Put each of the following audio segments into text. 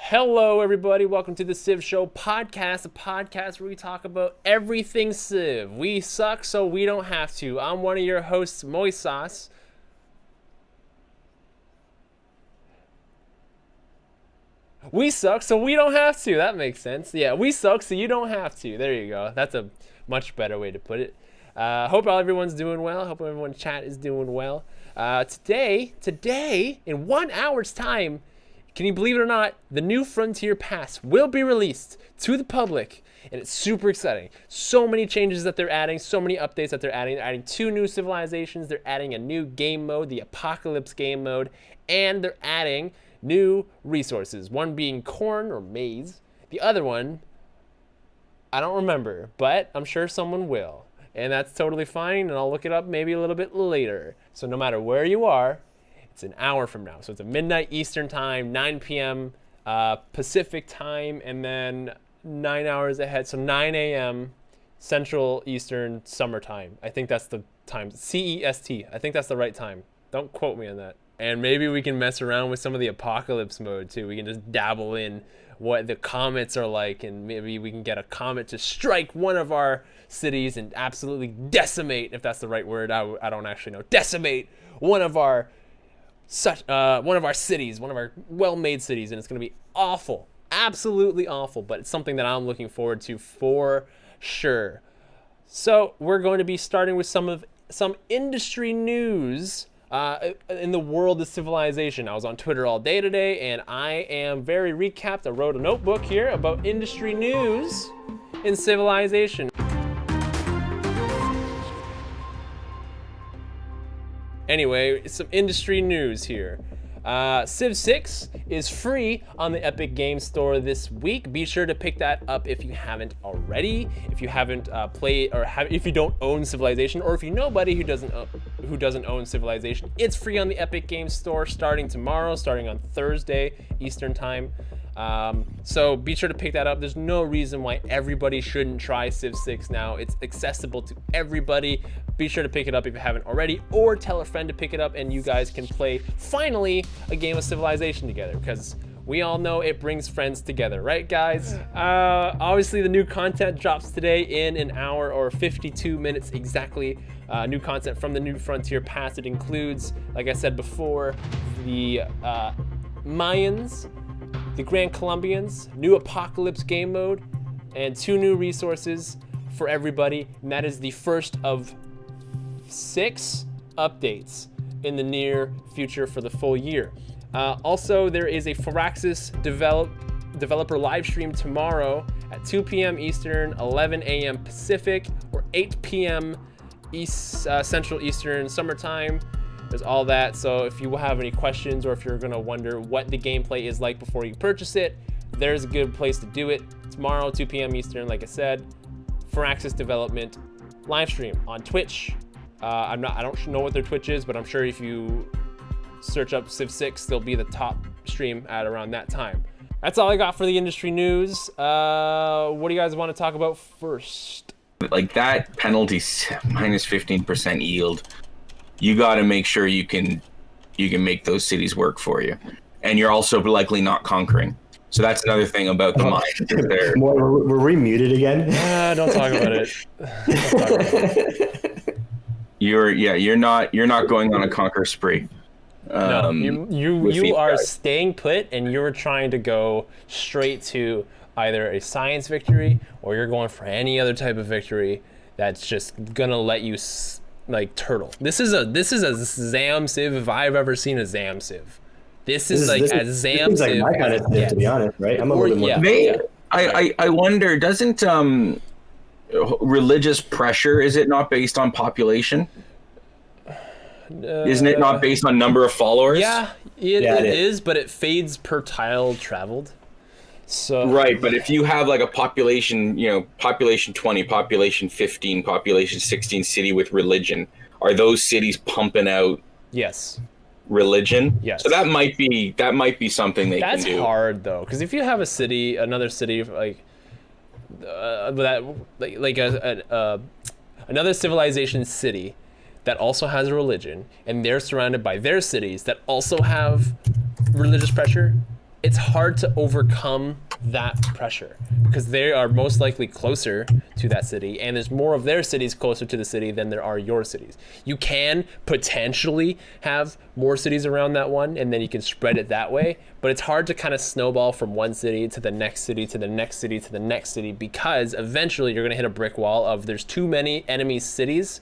Hello, everybody. Welcome to the TheCivShow podcast, a podcast where we talk about everything Civ. We suck, so we don't have to. I'm one of your hosts, Moisas. We suck, so we don't have to. That makes sense. Yeah, we suck, so you don't have to. There you go. That's a much better way to put it. Hope everyone's doing well. Hope everyone's chat is doing well. Today, in 1 hour's time, can you believe it or not, the new Frontier Pass will be released to the public, and it's super exciting. So many changes that they're adding, so many updates that they're adding. They're adding 2 new civilizations, they're adding a new game mode, the Apocalypse game mode, and they're adding new resources. One being corn or maize, the other one, I don't remember, but I'm sure someone will. And that's totally fine, and I'll look it up maybe a little bit later. So no matter where you are, it's an hour from now. So it's a midnight Eastern time, 9 p.m. Pacific time, and then 9 hours ahead. So 9 a.m. Central Eastern summertime. I think that's the time. CEST. I think that's the right time. Don't quote me on that. And maybe we can mess around with some of the apocalypse mode too. We can just dabble in what the comets are like, and maybe we can get a comet to strike one of our cities and absolutely decimate, if that's the right word. I don't actually know. Decimate one of our cities, one of our well-made cities, and it's going to be awful, absolutely awful, but it's something that I'm looking forward to for sure. So we're going to be starting with some industry news in the world of civilization. I was on Twitter all day today, and I am very recapped. I wrote a notebook here about industry news in civilization. Anyway, some industry news here. Civ 6 is free on the Epic Games Store this week. Be sure to pick that up if you haven't already. If you haven't played, or if you don't own Civilization, or if you know somebody who doesn't own Civilization, it's free on the Epic Games Store starting tomorrow, starting on Thursday Eastern Time. So be sure to pick that up. There's no reason why everybody shouldn't try Civ 6 now. It's accessible to everybody. Be sure to pick it up if you haven't already, or tell a friend to pick it up, and you guys can play, finally, a game of Civilization together, because we all know it brings friends together, right, guys? Obviously, the new content drops today in an hour or 52 minutes exactly. New content from the new Frontier Pass. It includes, like I said before, the Mayans, the Gran Colombians, new Apocalypse game mode, and 2 new resources for everybody. And that is the first of 6 updates in the near future for the full year. Also, there is a Firaxis developer live stream tomorrow at 2 p.m. Eastern, 11 a.m. Pacific, or 8 p.m. Central Eastern summertime. There's all that. So if you have any questions, or if you're gonna wonder what the gameplay is like before you purchase it, there's a good place to do it. Tomorrow, 2 p.m. Eastern, like I said, Firaxis development live stream on Twitch. I don't know what their Twitch is, but I'm sure if you search up Civ 6, they'll be the top stream at around that time. That's all I got for the industry news. What do you guys want to talk about first? Like that penalty minus 15% yield, you got to make sure you can make those cities work for you, and you're also likely not conquering. So that's another thing about the mine. Were we muted again? Don't talk about it. Don't talk about it. You're not going on a conquer spree. No, you are staying put, and you're trying to go straight to either a science victory, or you're going for any other type of victory that's just gonna let you like turtle. This is a Zam Civ if I've ever seen a Zam Civ. This is like a Zam Civ. Like my kind of Civ, to be honest, right? I'm a little more. I wonder, doesn't religious pressure, is it not based on population? Isn't it not based on number of followers? Yeah, it is, but it fades per tile traveled. So right, but if you have like a population, population 20, population 15, population 16 city with religion, are those cities pumping out? Yes. Religion? Yes. So that might be something they can do. That's hard though, because if you have another city like another civilization city that also has a religion, and they're surrounded by their cities that also have religious pressure, it's hard to overcome that pressure because they are most likely closer to that city, and there's more of their cities closer to the city than there are your cities. You can potentially have more cities around that one, and then you can spread it that way, but it's hard to kind of snowball from one city to the next city to the next city to the next city, because eventually you're going to hit a brick wall of there's too many enemy cities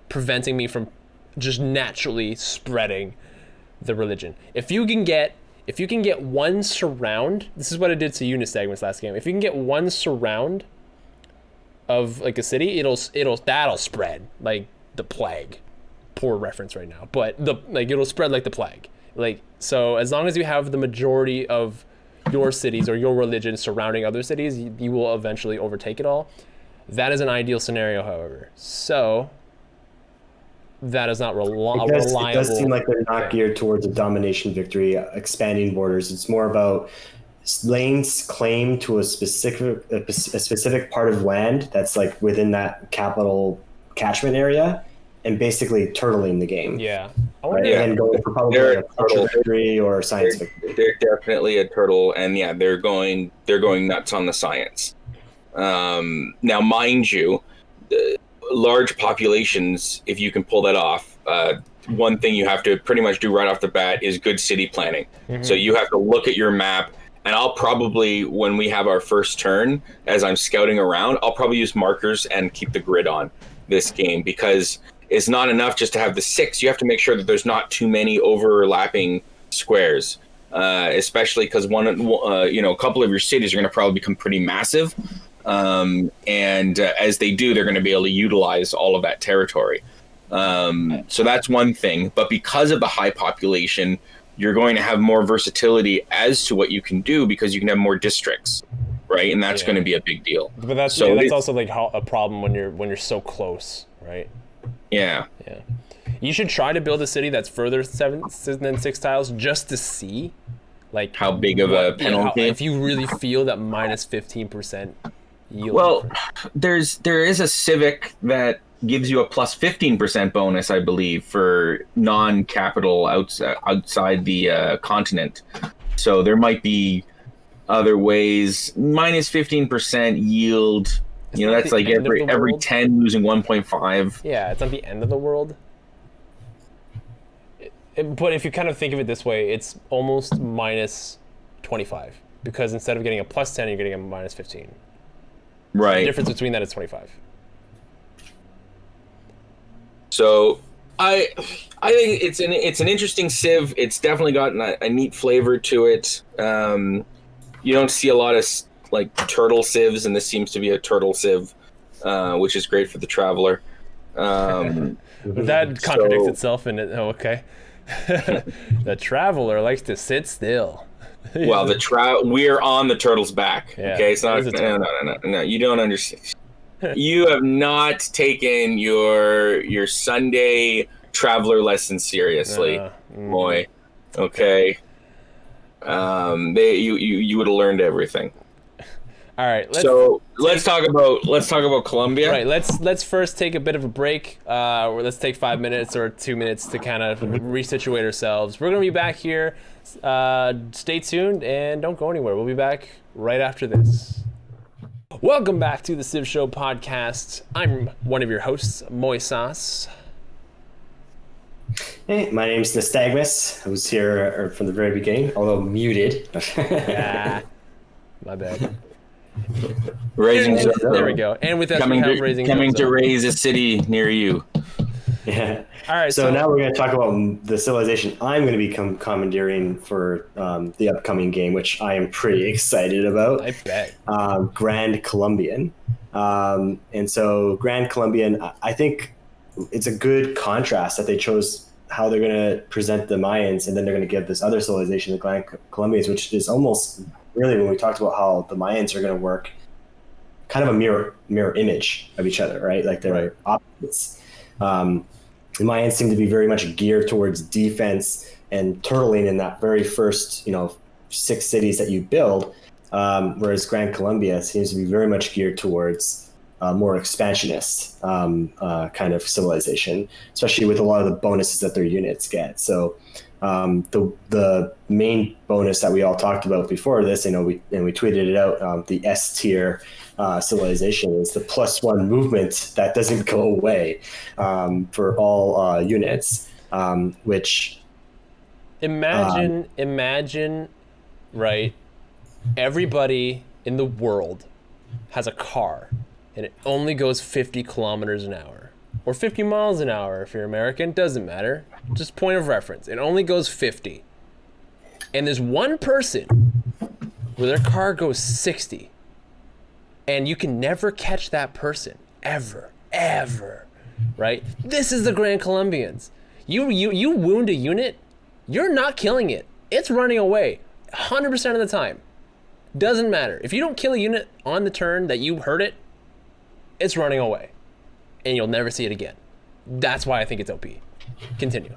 preventing me from just naturally spreading the religion. If you can get one surround, this is what I did to Unistagmus last game. If you can get one surround of like a city, that'll spread like the plague. Poor reference right now, but it'll spread like the plague. Like, so as long as you have the majority of your cities or your religion surrounding other cities, you will eventually overtake it all. That is an ideal scenario, however. So that is not reliable. It does seem like they're not geared towards a domination victory, expanding borders. It's more about laying claim to a specific part of land that's like within that capital catchment area, and basically turtling the game. Yeah. Right? Yeah. And going for probably a cultural victory or science victory. They're definitely a turtle, and yeah, they're going nuts on the science. Now, mind you, large populations, if you can pull that off, one thing you have to pretty much do right off the bat is good city planning. Mm-hmm. So you have to look at your map, and I'll probably, when we have our first turn, as I'm scouting around, I'll probably use markers and keep the grid on this game, because it's not enough just to have the 6. You have to make sure that there's not too many overlapping squares, especially because a couple of your cities are going to probably become pretty massive. As they do, they're going to be able to utilize all of that territory. So that's one thing. But because of the high population, you're going to have more versatility as to what you can do, because you can have more districts, right? And that's going to be a big deal. But that's also like a problem when you're so close, right? Yeah. Yeah. You should try to build a city that's further than 6 tiles just to see, like, how big of a penalty. If you really feel that minus 15%. Yield. Well, there is a civic that gives you a plus 15% bonus, I believe, for non-capital outside the continent. So there might be other ways. Minus 15% yield. That's like every 10 losing 1.5. Yeah, it's not the end of the world. But if you kind of think of it this way, it's almost minus 25, because instead of getting a plus 10, you're getting a minus 15. Right. The difference between that is 25. So I think it's an interesting civ. It's definitely got a neat flavor to it. You don't see a lot of like turtle civs, and this seems to be a turtle civ, which is great for the traveler. That contradicts itself in it. Oh, okay. The traveler likes to sit still. Well, we're on the turtle's back. Yeah, okay, it's not. No. You don't understand. You have not taken your Sunday traveler lesson seriously, boy. Okay. You would have learned everything. All right. Let's talk about Colombia. Right. Let's first take a bit of a break. Let's take 5 minutes or 2 minutes to kind of resituate ourselves. We're gonna be back here. Stay tuned and don't go anywhere. We'll be back right after this. Welcome back to the TheCivShow podcast. I'm one of your hosts, Moisas. Hey, my name's Nystagmus. I was here from the very beginning, although muted. My bad. There we go. And with us, we have coming to raise a city near you. Yeah. All right. So now we're going to talk about the civilization I'm going to become commandeering for the upcoming game, which I am pretty excited about. I bet. Gran Colombian. And so Gran Colombian, I think it's a good contrast that they chose how they're going to present the Mayans, and then they're going to give this other civilization, the Gran Colombians, which is almost really, when we talked about how the Mayans are going to work, kind of a mirror image of each other, right? Like they're opposites. The Mayans seem to be very much geared towards defense and turtling in that very first, 6 cities that you build, whereas Gran Colombia seems to be very much geared towards more expansionist kind of civilization, especially with a lot of the bonuses that their units get. So The main bonus that we all talked about before this, we tweeted it out. The S tier civilization is the +1 movement that doesn't go away for all units, which imagine, right? Everybody in the world has a car, and it only goes 50 kilometers an hour. Or 50 miles an hour if you're American, doesn't matter. Just point of reference. It only goes 50. And there's one person where their car goes 60. And you can never catch that person. Ever. Right? This is the Gran Colombians. You wound a unit, you're not killing it. It's running away 100% of the time. Doesn't matter. If you don't kill a unit on the turn that you hurt it, it's running away. And you'll never see it again. That's why I think it's OP. Continue.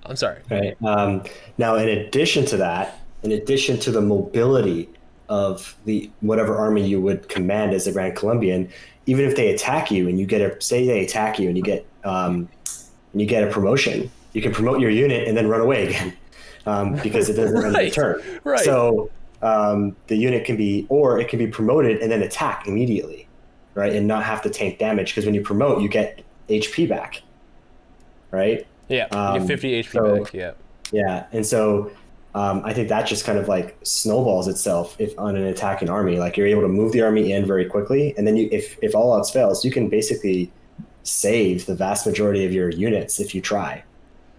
I'm sorry. Right. Now, in addition to that, in addition to the mobility of the whatever army you would command as a Grand Colombian, even if they attack you and you get they attack you and you get a promotion, you can promote your unit and then run away again because it doesn't run the turn. Right. So the unit can be promoted and then attack immediately. Right, and not have to tank damage, because when you promote, you get HP back, right? Yeah, you get 50 HP back. Yeah. Yeah, and so I think that just kind of like snowballs itself if on an attacking army. Like you're able to move the army in very quickly, and then if all else fails, you can basically save the vast majority of your units if you try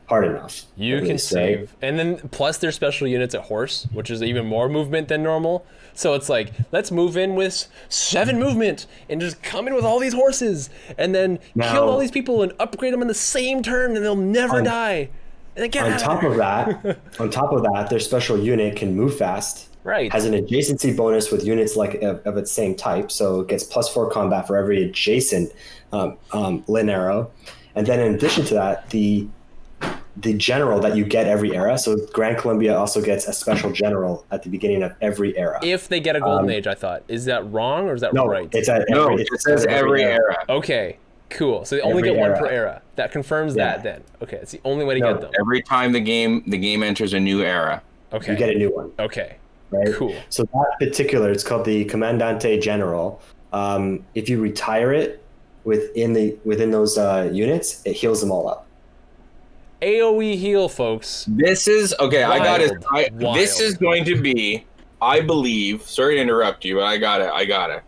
hard enough. You can save, right? And then plus there's special units at horse, which is even more movement than normal. So it's like, let's move in with 7 movement and just come in with all these horses and then kill all these people and upgrade them in the same turn and they'll never die. And then on top of that, their special unit can move fast. Right. Has an adjacency bonus with units like of its same type, so it gets +4 combat for every adjacent Lin arrow. And then in addition to that, the general that you get every era. So Gran Colombia also gets a special general at the beginning of every era. If they get a golden age, I thought. Is that wrong or is that right? It says every era. Okay, cool. So they only get one per era. That confirms that then. Okay, it's the only way to get them. Every time the game enters a new era. Okay. You get a new one. Okay. Right? Cool. So that particular, it's called the Comandante General. If you retire it within those units, it heals them all up. AoE heal, folks. This is okay. Wild. This is going to be, I believe. Sorry to interrupt you, but I got it.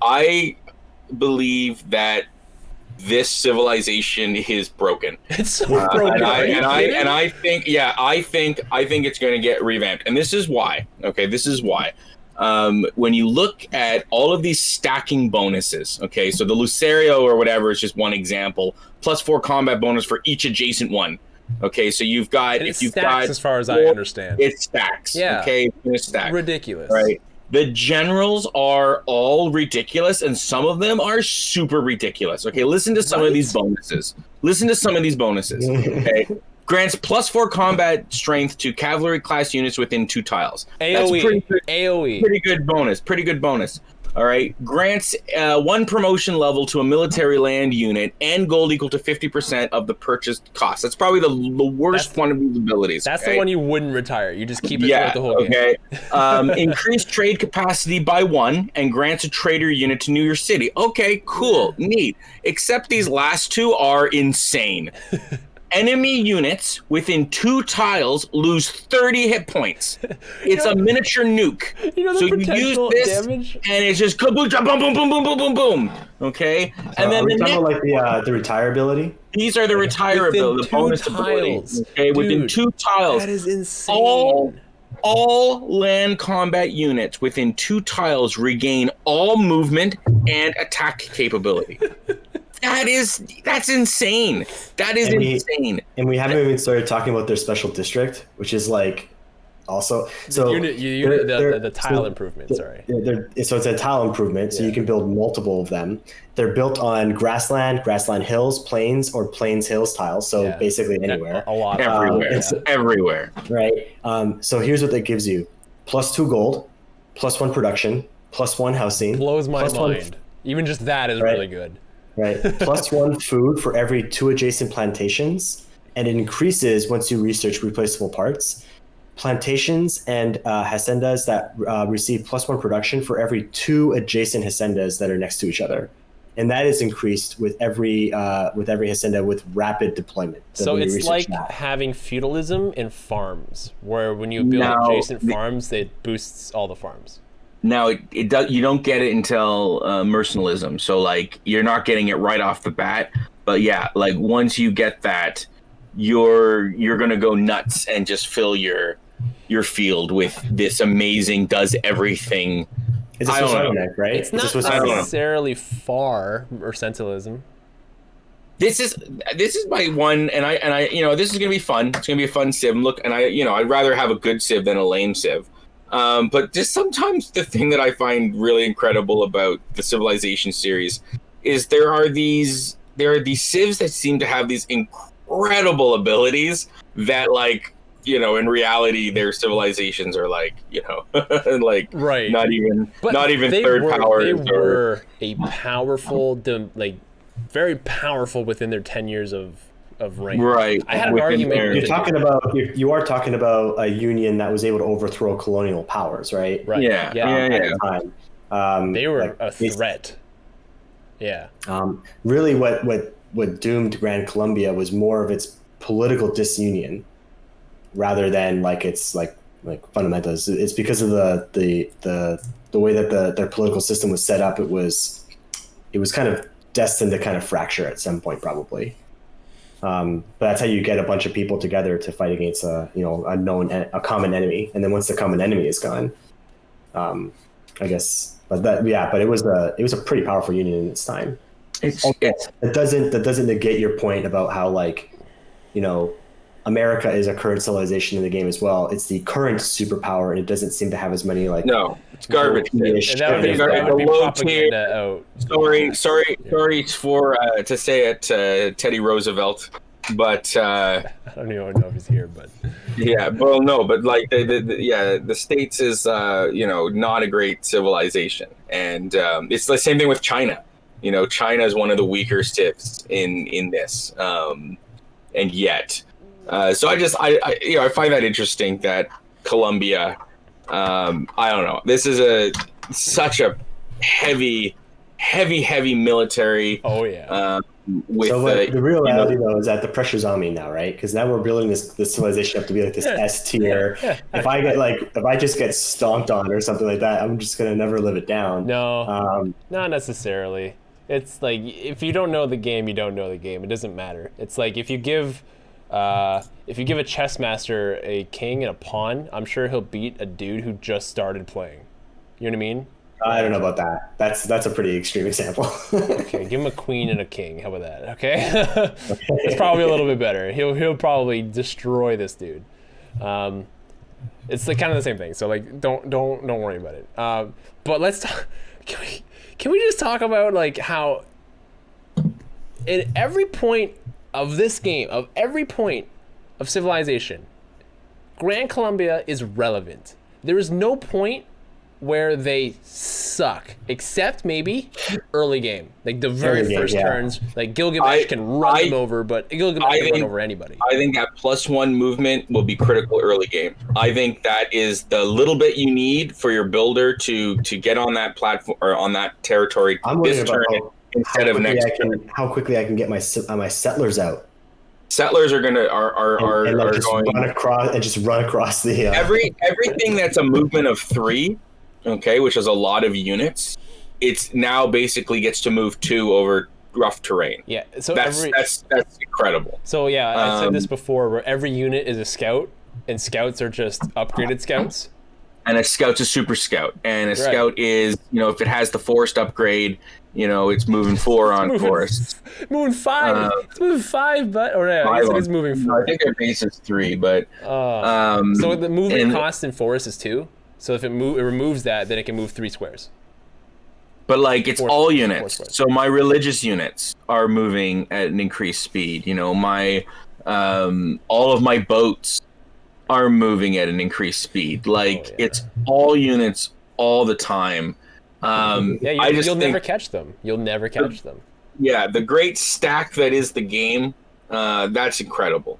I believe that this civilization is broken. It's so broken. And I think it's going to get revamped. And this is why. Okay, this is why. When you look at all of these stacking bonuses, okay, so the Lucerio or whatever is just one example, +4 combat bonus for each adjacent one. Okay, so you've got as far as I understand. It stacks. Yeah. Okay, it stacks. Ridiculous. Right. The generals are all ridiculous, and some of them are super ridiculous. Okay, listen to some of these bonuses. Okay. Grants +4 combat strength to cavalry class units within 2 tiles. AoE. AoE. Pretty good bonus. All right. Grants 1 promotion level to a military land unit and gold equal to 50% of the purchased cost. That's probably the worst one of these abilities. That's the one you wouldn't retire. You just keep it throughout the whole game. Increased trade capacity by 1 and grants a trader unit to New York City. Okay, cool, neat. Except these last 2 are insane. Enemy units within 2 tiles lose 30 hit points. It's a miniature nuke. So you use this damage? And it's just boom, boom, boom, boom, boom, boom, boom, boom. Okay? And then the talking about the retire ability? These are the retire ability, the bonus abilities. Okay, within 2 tiles. That is insane. All land combat units within 2 tiles regain all movement and attack capability. That's insane. That is insane. And we haven't even started talking about their special district, which is like also the tile improvement. Sorry. So it's a tile improvement. So you can build multiple of them. They're built on grassland hills, plains, or plains hills tiles. So basically anywhere. A lot. Everywhere. It's everywhere. Right. So here's what that gives you: +2 gold, +1 production, +1 housing. Blows my mind. Even just that is really good. Right. +1 food for every 2 adjacent plantations. and it increases once you research replaceable parts. Plantations and haciendas that receive +1 production for every 2 adjacent haciendas that are next to each other, and that is increased with every hacienda with rapid deployment. So it's like having feudalism in farms, where when you build adjacent farms, it boosts all the farms. Now it does. You don't get it until mercantilism. So like you're not getting it right off the bat. But yeah, like once you get that, you're gonna go nuts and just fill your field with this amazing does everything. It's a Swiss Army knife, right? It's not necessarily far mercantilism. This is my one, and I this is gonna be fun. It's gonna be a fun civ. Look, and I'd rather have a good civ than a lame civ. But just sometimes the thing that I find really incredible about the Civilization series is there are these civs that seem to have these incredible abilities that, like, in reality their civilizations are like, like right. not even third power. They were a powerful, like very powerful within their 10 years of reign. Right. I had an argument. You are talking about a union that was able to overthrow colonial powers, right? Right. Yeah. At the time. They were a threat. Yeah. Really, what doomed Gran Colombia was more of its political disunion, rather than like its like fundamentals. It's because of the way that their political system was set up. It was kind of destined to kind of fracture at some point, probably. But that's how you get a bunch of people together to fight against a common enemy, and then once the common enemy is gone, I guess. But it was a pretty powerful union in its time. That doesn't negate your point about how, like, America is a current civilization in the game as well. It's the current superpower, and it doesn't seem to have as many like. No, it's garbage. That would be propaganda. Sorry for to say it, Teddy Roosevelt, but I don't even know if he's here, but yeah, well, no, but like the States is not a great civilization, and it's the same thing with China. China is one of the weaker civs in this, and yet. So I find that interesting that Colombia, I don't know. This is such a heavy military. Oh yeah. The real reality though is that the pressure's on me now, right? Because now we're building this civilization up to be like this S tier. If I just get stomped on or something like that, I'm just gonna never live it down. No, not necessarily. It's like if you don't know the game, you don't know the game. It doesn't matter. It's like if you give a chess master a king and a pawn, I'm sure he'll beat a dude who just started playing. You know what I mean? I don't know about that. That's a pretty extreme example. Okay, give him a queen and a king. How about that? Okay, it's probably a little bit better. He'll probably destroy this dude. It's like kind of the same thing. So like, don't worry about it. But let's talk. Can we just talk about like how in every point of this game, of every point of civilization, Gran Colombia is relevant. There is no point where they suck, except maybe early game. Like the very first turns, like Gilgamesh can run them over, but Gilgamesh can run over anybody. I think that +1 movement will be critical early game. I think that is the little bit you need for your builder to get on that platform or on that territory this turn instead of next turn. How quickly I can get my settlers out. Settlers are going to run across the everything that's a movement of 3. Okay, which is a lot of units. It's now basically gets to move 2 over rough terrain. Yeah, so that's incredible. So yeah, I said this before, where every unit is a scout, and scouts are just upgraded scouts. And a scout's a super scout, and a scout is, if it has the forest upgrade, it's moving 4 on forest. Moving 5. It's moving 5, but I guess it's moving 4. I think our base is 3, but so the movement cost in forest is 2. So if it removes that, then it can move 3 squares. But like it's all units. So my religious units are moving at an increased speed. My all of my boats are moving at an increased speed. Like it's all units all the time. You'll never catch them. You'll never catch them. Yeah, the great stack that is the game. That's incredible.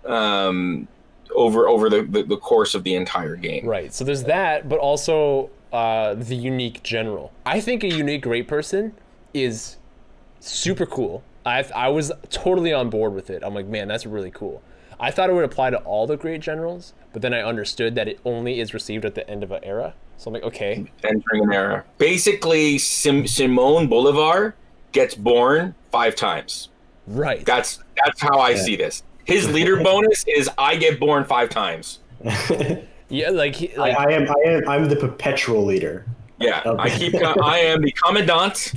over the course of the entire game. Right. So there's that, but also the unique general. I think a unique great person is super cool. I was totally on board with it. I'm like, man, that's really cool. I thought it would apply to all the great generals, but then I understood that it only is received at the end of an era. So I'm like, okay. Entering an era. Basically, Simon Bolivar gets born 5 times. Right. That's how I see this. His leader bonus is I get born 5 times. Yeah, like I'm the perpetual leader. Yeah, I am the commandant.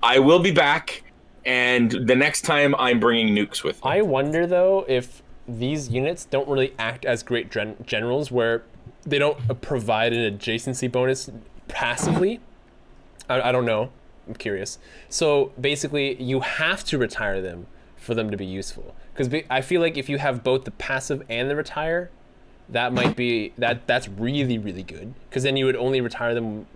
I will be back, and the next time I'm bringing nukes with me. I wonder though if these units don't really act as great generals, where they don't provide an adjacency bonus passively. I don't know. I'm curious. So basically, you have to retire them for them to be useful. Because I feel like if you have both the passive and the retire, that might be that's really, really good. Because then you would only retire them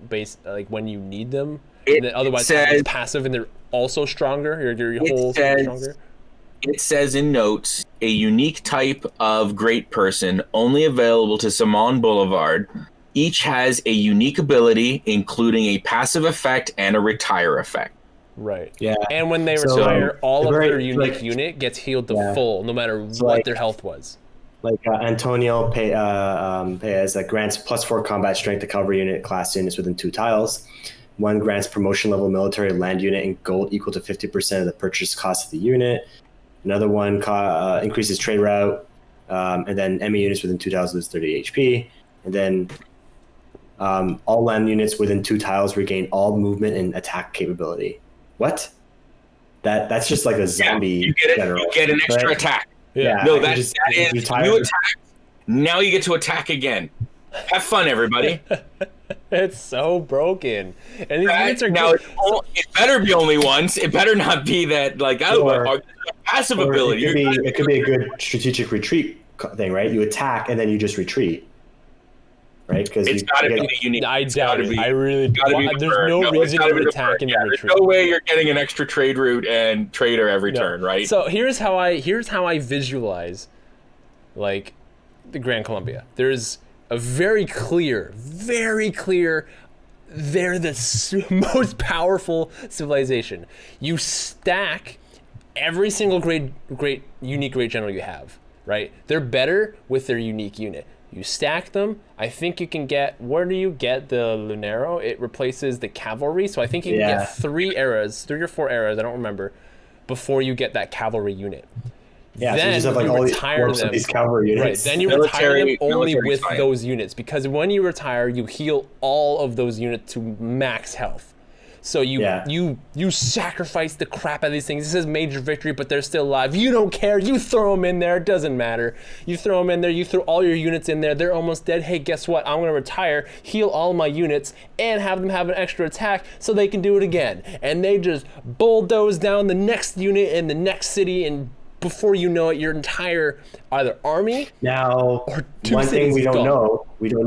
like when you need them. And then otherwise, it's passive and they're also stronger. Your whole thing is stronger. It says in notes, a unique type of great person only available to Simon Boulevard. Each has a unique ability, including a passive effect and a retire effect. Right. Yeah. And when they retire, all of their unique unit gets healed to full, no matter what their health was. Like Antonio Paez that grants +4 combat strength to cavalry unit class units within 2 tiles. 1 grants promotion level military land unit in gold equal to 50% of the purchase cost of the unit. Another one increases trade route, and then enemy units within 2 tiles lose 30 HP. And then all land units within 2 tiles regain all movement and attack capability. What? That's just like a zombie general. You get an extra attack. Yeah. No, that is you attack. Now you get to attack again. Have fun, everybody. It's so broken. And these units are now. It better be only once. It better not be that passive ability. It could be a good strategic retreat thing, right? You attack and then you just retreat, right? Because it's got to be unique. I doubt it. I really. There's no reason to attack and then retreat. There's no way you're getting an extra trade route and trader every turn, right? So here's how I visualize, like, the Gran Colombia. There's a very clear, they're the most powerful civilization. You stack every single unique great general you have, right? They're better with their unique unit. You stack them. I think you can get, where do you get the Lunero? It replaces the cavalry. So I think you can get 3 or 4 eras, I don't remember, before you get that cavalry unit. Yeah, then so you just have like all these cavalry units. Right, then you retire them only with those units, because when you retire, you heal all of those units to max health. So you sacrifice the crap out of these things. This is major victory, but they're still alive. You don't care. You throw them in there. It doesn't matter. You throw them in there. You throw all your units in there. They're almost dead. Hey, guess what? I'm going to retire, heal all my units, and have them have an extra attack so they can do it again. And they just bulldoze down the next unit in the next city, and before you know it, your entire either army or one thing we don't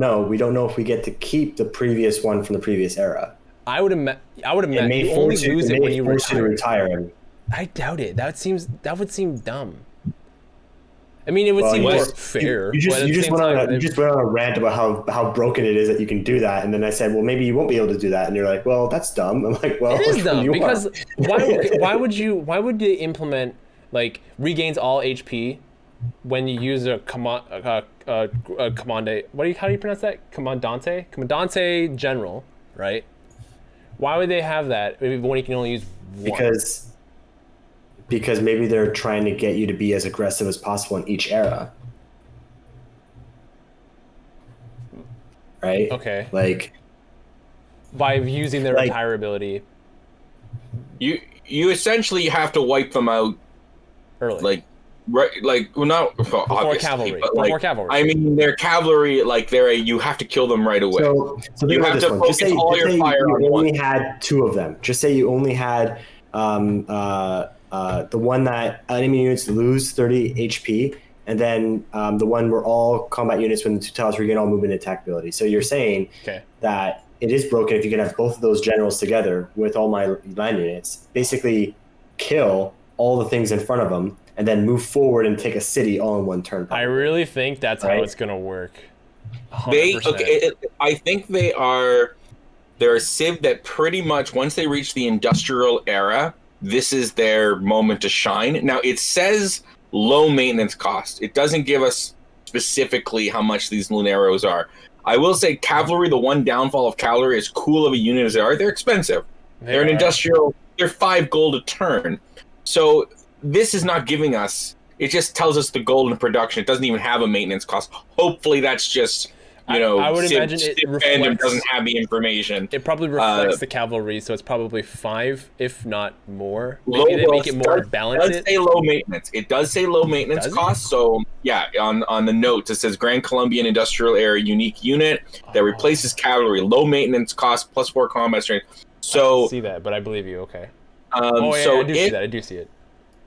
know if we get to keep the previous one from the previous era. I would imagine you only lose it when you retire. I doubt it. That would seem dumb. I mean, it would seem more fair. You just went on a rant about how broken it is that you can do that, and then I said, well, maybe you won't be able to do that, and you're like, well, that's dumb. I'm like, well, it is dumb because why would they implement like regains all HP when you use a commandant? How do you pronounce that? Commandante general, right? Why would they have that when you can only use one? Because maybe they're trying to get you to be as aggressive as possible in each era. Right? Okay. Like by using their retire ability. You essentially have to wipe them out early. Not before cavalry. But before cavalry. I mean, their cavalry, you have to kill them right away. So you have to focus all your fire on one. You only had 2 of them. Just say you only had the one that enemy units lose 30 HP, and then the one where all combat units within 2 tiles regain all movement and attack ability. So you're saying that it is broken if you can have both of those generals together with all my land units, basically kill all the things in front of them, and then move forward and take a city all in one turn. I really think that's how it's gonna work. 100%. I think they're a civ that pretty much once they reach the industrial era, this is their moment to shine. Now it says low maintenance cost. It doesn't give us specifically how much these Luneros are. I will say cavalry, the one downfall of cavalry, as cool of a unit as they are, they're expensive. They're an industrial, they're 5 gold a turn. So this is not giving us, it just tells us the gold in production. It doesn't even have a maintenance cost. Hopefully that's just, I would imagine it reflects, doesn't have the information. It probably reflects the cavalry, so it's probably 5, if not more. Maybe they make it more balanced. It does say low maintenance. It does say low maintenance cost. So yeah, on the notes it says Gran Colombian Industrial Era unique unit that replaces cavalry, low maintenance cost, +4 combat strength. So I don't see that, but I believe you. Okay. So I do see it.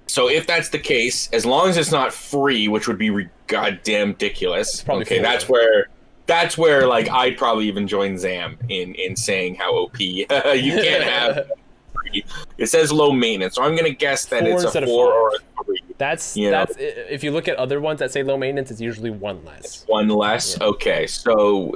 So if that's the case, as long as it's not free, which would be goddamn ridiculous. Okay, that's where like I'd probably even join Zam in saying how OP you can't have. It says low maintenance, so I'm gonna guess that 4 it's a instead 4 of 5. or a 3. That's if you look at other ones that say low maintenance, it's usually 1 less. 1 less. Yeah. Okay, so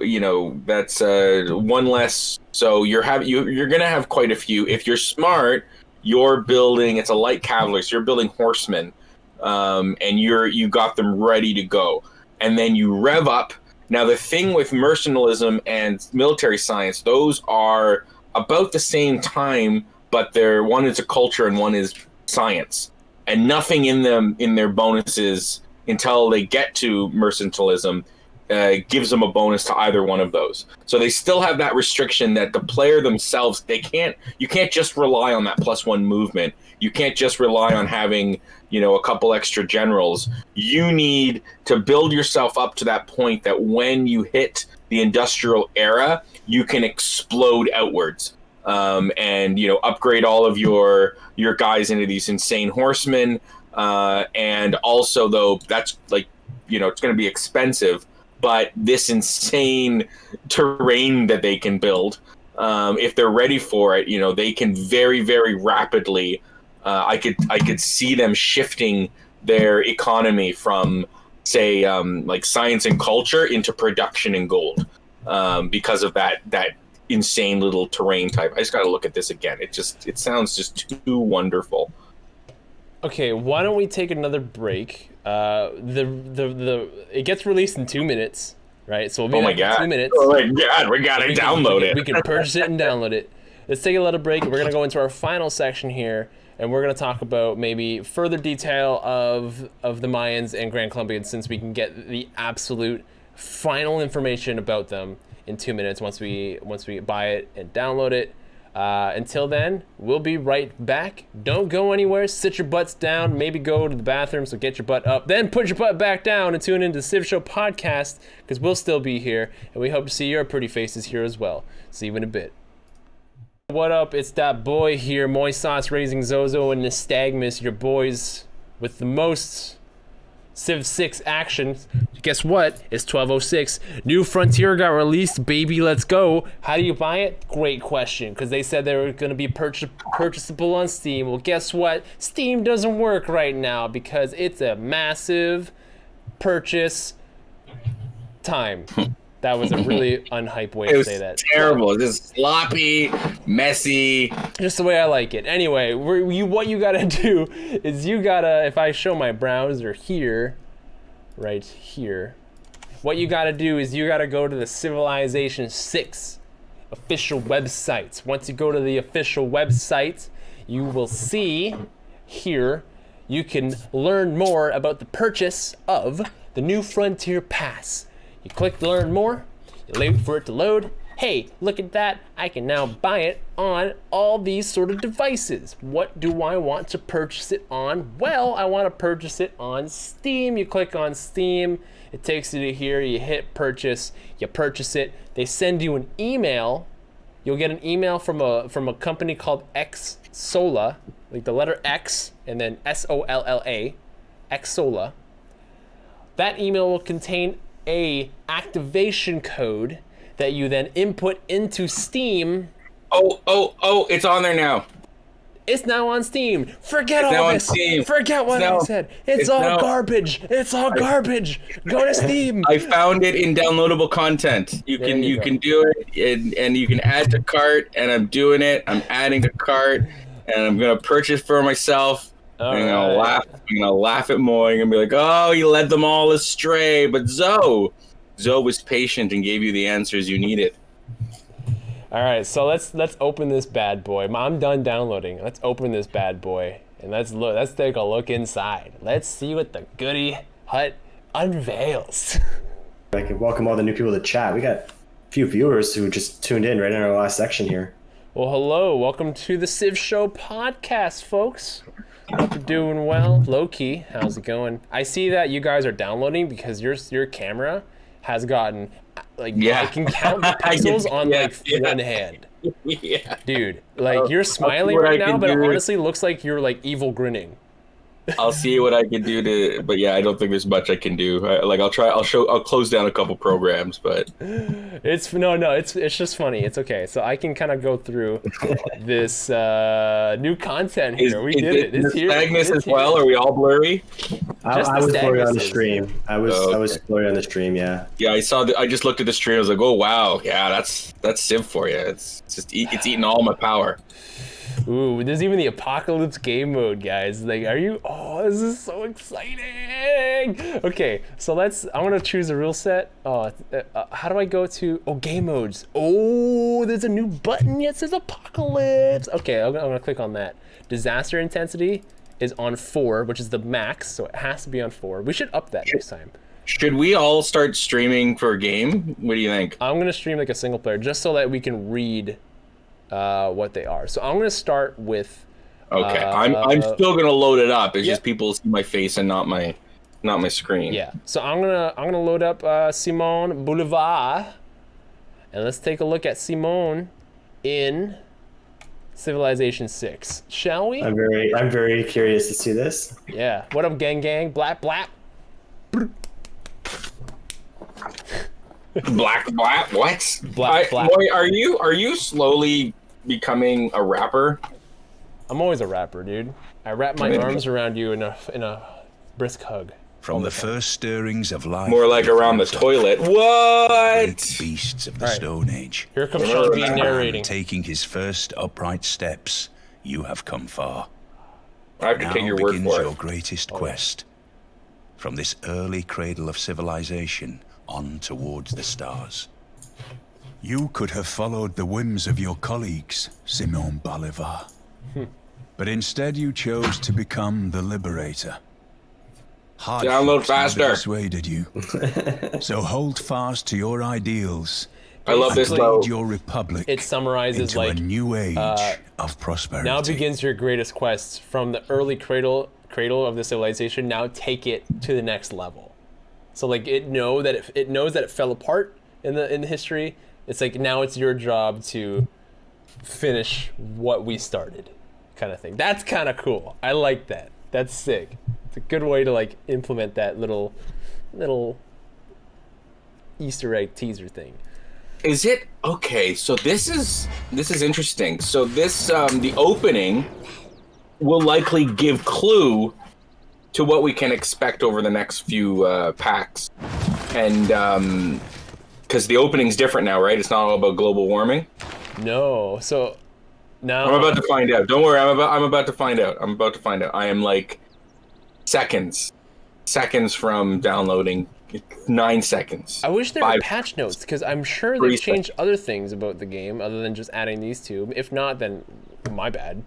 that's 1 less. So you're gonna have quite a few. If you're smart, you're building. It's a light cavalry, so you're building horsemen, and you got them ready to go, and then you rev up. Now, the thing with mercenalism and military science, those are about the same time, but one is a culture and one is science. And nothing in their bonuses until they get to mercantilism gives them a bonus to either one of those. So they still have that restriction that the player themselves, you can't just rely on that +1 movement. You can't just rely on having a couple extra generals. You need to build yourself up to that point that when you hit the industrial era, you can explode outwards, and upgrade all of your guys into these insane horsemen. And also, though, that's like it's going to be expensive, but this insane terrain that they can build, if they're ready for it, they can very, very rapidly. I could see them shifting their economy from, say, like science and culture into production and gold, because of that insane little terrain type. I just got to look at this again. It sounds just too wonderful. Okay, why don't we take another break? It gets released in 2 minutes, right? So we'll be back in 2 minutes. Oh my god, we gotta download it. We can purchase it and download it. Let's take a little break. We're gonna go into our final section here, and we're gonna talk about maybe further detail of the Mayans and Gran Colombian, since we can get the absolute final information about them in 2 minutes once we buy it and download it. Until then, we'll be right back. Don't go anywhere. Sit your butts down. Maybe go to the bathroom, so get your butt up. Then put your butt back down and tune into the Civ Show podcast, because we'll still be here, and we hope to see your pretty faces here as well. See you in a bit. What up? It's that boy here, Moy Sauce Raising Zozo and Nystagmus, your boys with the most Civ 6 action. Guess what? It's 12:06. New Frontier got released, baby. Let's go. How do you buy it? Great question, because they said they were going to be purchasable on Steam. Well, guess what? Steam doesn't work right now because it's a massive purchase time. That was a really unhype way to say that. Terrible. Just sloppy, messy. Just the way I like it. Anyway, what you gotta do is if I show my browser here, right here, what you gotta do is you gotta go to the Civilization 6 official website. Once you go to the official website, you will see here, you can learn more about the purchase of the New Frontier Pass. You click to learn more, you wait for it to load. Hey, look at that, I can now buy it on all these sort of devices. What do I want to purchase it on? Well, I want to purchase it on Steam. You click on Steam, it takes you to here, you hit purchase, you purchase it. They send you an email. You'll get an email from a company called Xsolla, like the letter X and then Solla, Xsolla. That email will contain a activation code that you then input into Steam. Oh, it's on there now. It's now on Steam. Forget now all on this. Steam. Forget what I said. It's all garbage. It's all garbage. Go to Steam. I found it in downloadable content. You can do it, and you can add to cart. And I'm doing it. I'm adding to cart, and I'm gonna purchase for myself. I'm gonna laugh. I'm gonna laugh at Moy. I'm gonna be like, "Oh, you led them all astray." But Zoe was patient and gave you the answers you needed. All right, so let's open this bad boy. I'm done downloading. Let's open this bad boy and let's look. Let's take a look inside. Let's see what the goody hut unveils. I can welcome all the new people to chat. We got a few viewers who just tuned in right in our last section here. Well, hello, welcome to the TheCivShow podcast, folks. Hope you're doing well. Low key, how's it going? I see that you guys are downloading because your camera has gotten like I can count the pixels on one hand. Yeah, dude, like you're smiling right now, but it honestly looks like you're like evil grinning. I'll see what I can do but yeah, I don't think there's much I can do. I'll close down a couple programs, but it's just funny. It's okay. So I can kind of go through this new content here. We did it. It's here. Magnus as well. Are we all blurry? I was blurry on the stream. I was blurry on the stream. Yeah. Yeah, I just looked at the stream. I was like, oh wow, yeah, that's Civ for you. It's eating all my power. Ooh, there's even the apocalypse game mode, guys. Like, oh, this is so exciting. Okay, so I'm gonna choose a rule set. How do I go to, game modes. Oh, there's a new button. It says apocalypse. Okay, I'm gonna click on that. Disaster intensity is on 4, which is the max, so it has to be on 4. We should up that next time. Should we all start streaming for a game? What do you think? I'm gonna stream like a single player, just so that we can read what they are. So I'm gonna start with. Okay, I'm still gonna load it up. It's just people see my face and not my screen. Yeah. So I'm gonna load up Simone Boulevard, and let's take a look at Simone in Civilization 6, shall we? I'm very curious to see this. Yeah. What up, gang? Blap blap. Black, what? Black. Boy, are you slowly becoming a rapper? I'm always a rapper, dude. I wrap my arms around you in a brisk hug. From the first stirrings of life, more like around the toilet. What? Beasts of the Stone Age. Here comes Sean B narrating. Taking his first upright steps, you have come far. I have to take your word for it. Now begins your greatest quest. From this early cradle of civilization on towards the stars. You could have followed the whims of your colleagues, Simon Bolivar. But instead you chose to become the liberator. Download faster. Persuaded you. So hold fast to your ideals. I love this though. Your republic. It summarizes like a new age of prosperity. Now begins your greatest quest from the early cradle of the civilization. Now take it to the next level. So like it knows that it fell apart in the history. It's like now it's your job to finish what we started, kind of thing. That's kind of cool. I like that. That's sick. It's a good way to like implement that little Easter egg teaser thing. Is it okay? So this is interesting. So this the opening will likely give clue to what we can expect over the next few packs, and because the opening's different now, right? It's not all about global warming. No. So now I'm about to find out. Don't worry. I'm about to find out. I am like seconds from downloading. 9 seconds. I wish there were patch notes, because I'm sure they've changed other things about the game other than just adding these two. If not, then my bad.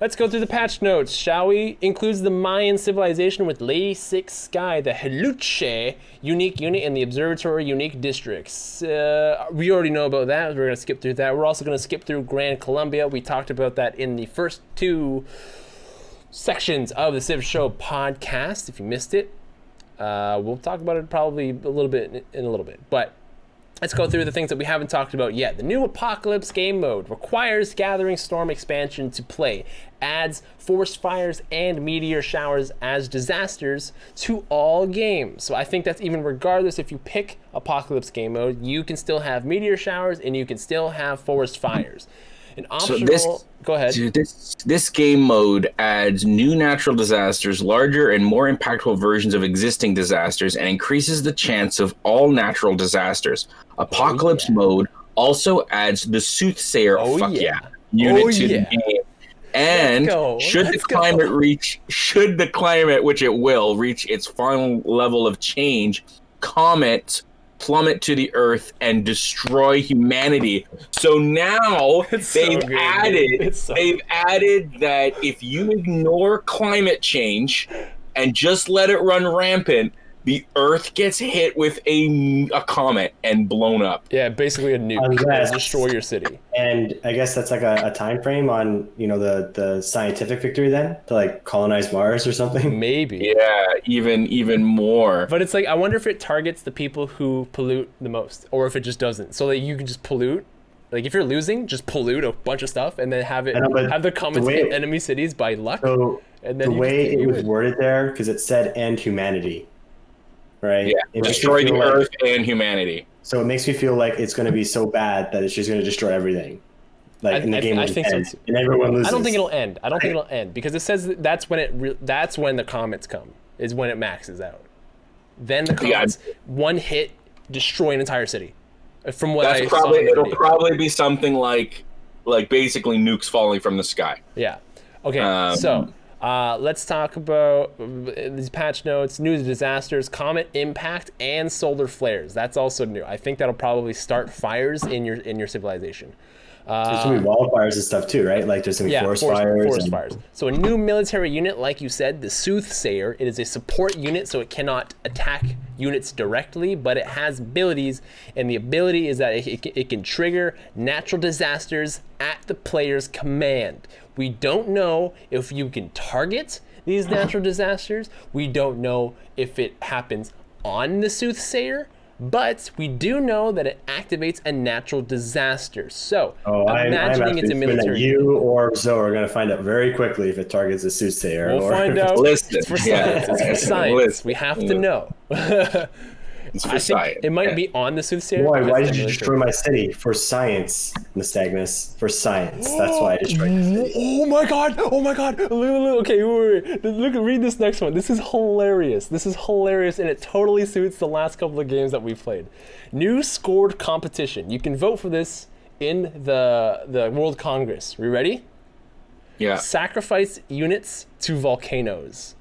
Let's go through the patch notes, shall we? Includes the Mayan civilization with Lady Six Sky, the Heluche unique unit, and the Observatory unique districts. We already know about that. We're going to skip through that. We're also going to skip through Gran Colombia. We talked about that in the first 2 sections of the TheCivShow podcast, if you missed it. We'll talk about it probably in a little bit, but let's go through the things that we haven't talked about yet. The new Apocalypse game mode requires Gathering Storm expansion to play, adds forest fires and meteor showers as disasters to all games. So I think that's even regardless if you pick Apocalypse game mode, you can still have meteor showers and you can still have forest fires. An So optional. Go ahead. this game mode adds new natural disasters, larger and more impactful versions of existing disasters, and increases the chance of all natural disasters. Apocalypse mode also adds the Soothsayer unit to the game. And should the climate, which it will, reach its final level of change, comets plummet to the earth and destroy humanity. So now they've added that if you ignore climate change and just let it run rampant, the earth gets hit with a comet and blown up. Yeah, basically a nuke. Destroy your city. And I guess that's like a time frame on, the scientific victory then to like colonize Mars or something. Maybe. Yeah, even more. But it's like, I wonder if it targets the people who pollute the most, or if it just doesn't. So that you can just pollute. Like if you're losing, just pollute a bunch of stuff and then have the comets hit enemy cities by luck. So and then the way it was worded there, because it said end humanity. Right. Yeah, destroy the earth and humanity. So it makes me feel like it's going to be so bad that it's just going to destroy everything. Like in the game, I think so too. And everyone loses. I don't think it'll end. Because it says that's when that's when the comets come. Is when it maxes out. Then the comets, one hit, destroy an entire city. From what it'll probably be something like basically nukes falling from the sky. Yeah. Okay. So. Let's talk about these patch notes, new disasters, comet impact, and solar flares. That's also new. I think that'll probably start fires in your civilization. There's gonna be wildfires and stuff too, right? Like there's gonna be forest fires. So a new military unit, like you said, the Soothsayer. It is a support unit, so it cannot attack units directly, but it has abilities, and the ability is that it can trigger natural disasters at the player's command. We don't know if you can target these natural disasters. We don't know if it happens on the Soothsayer, but we do know that it activates a natural disaster. So, imagining it's a military. You or Zoe are going to find out very quickly if it targets a Soothsayer. We'll find out. It's for science. It's for science. We have to know. It's for science. It might be on the Soothsayer. Why did you destroy my city? For science, Nystagmus. For science. That's why I destroyed the city. Oh my god! Okay, wait. Read this next one. This is hilarious. And it totally suits the last couple of games that we've played. New scored competition. You can vote for this in the World Congress. Are you ready? Yeah. Sacrifice units to volcanoes.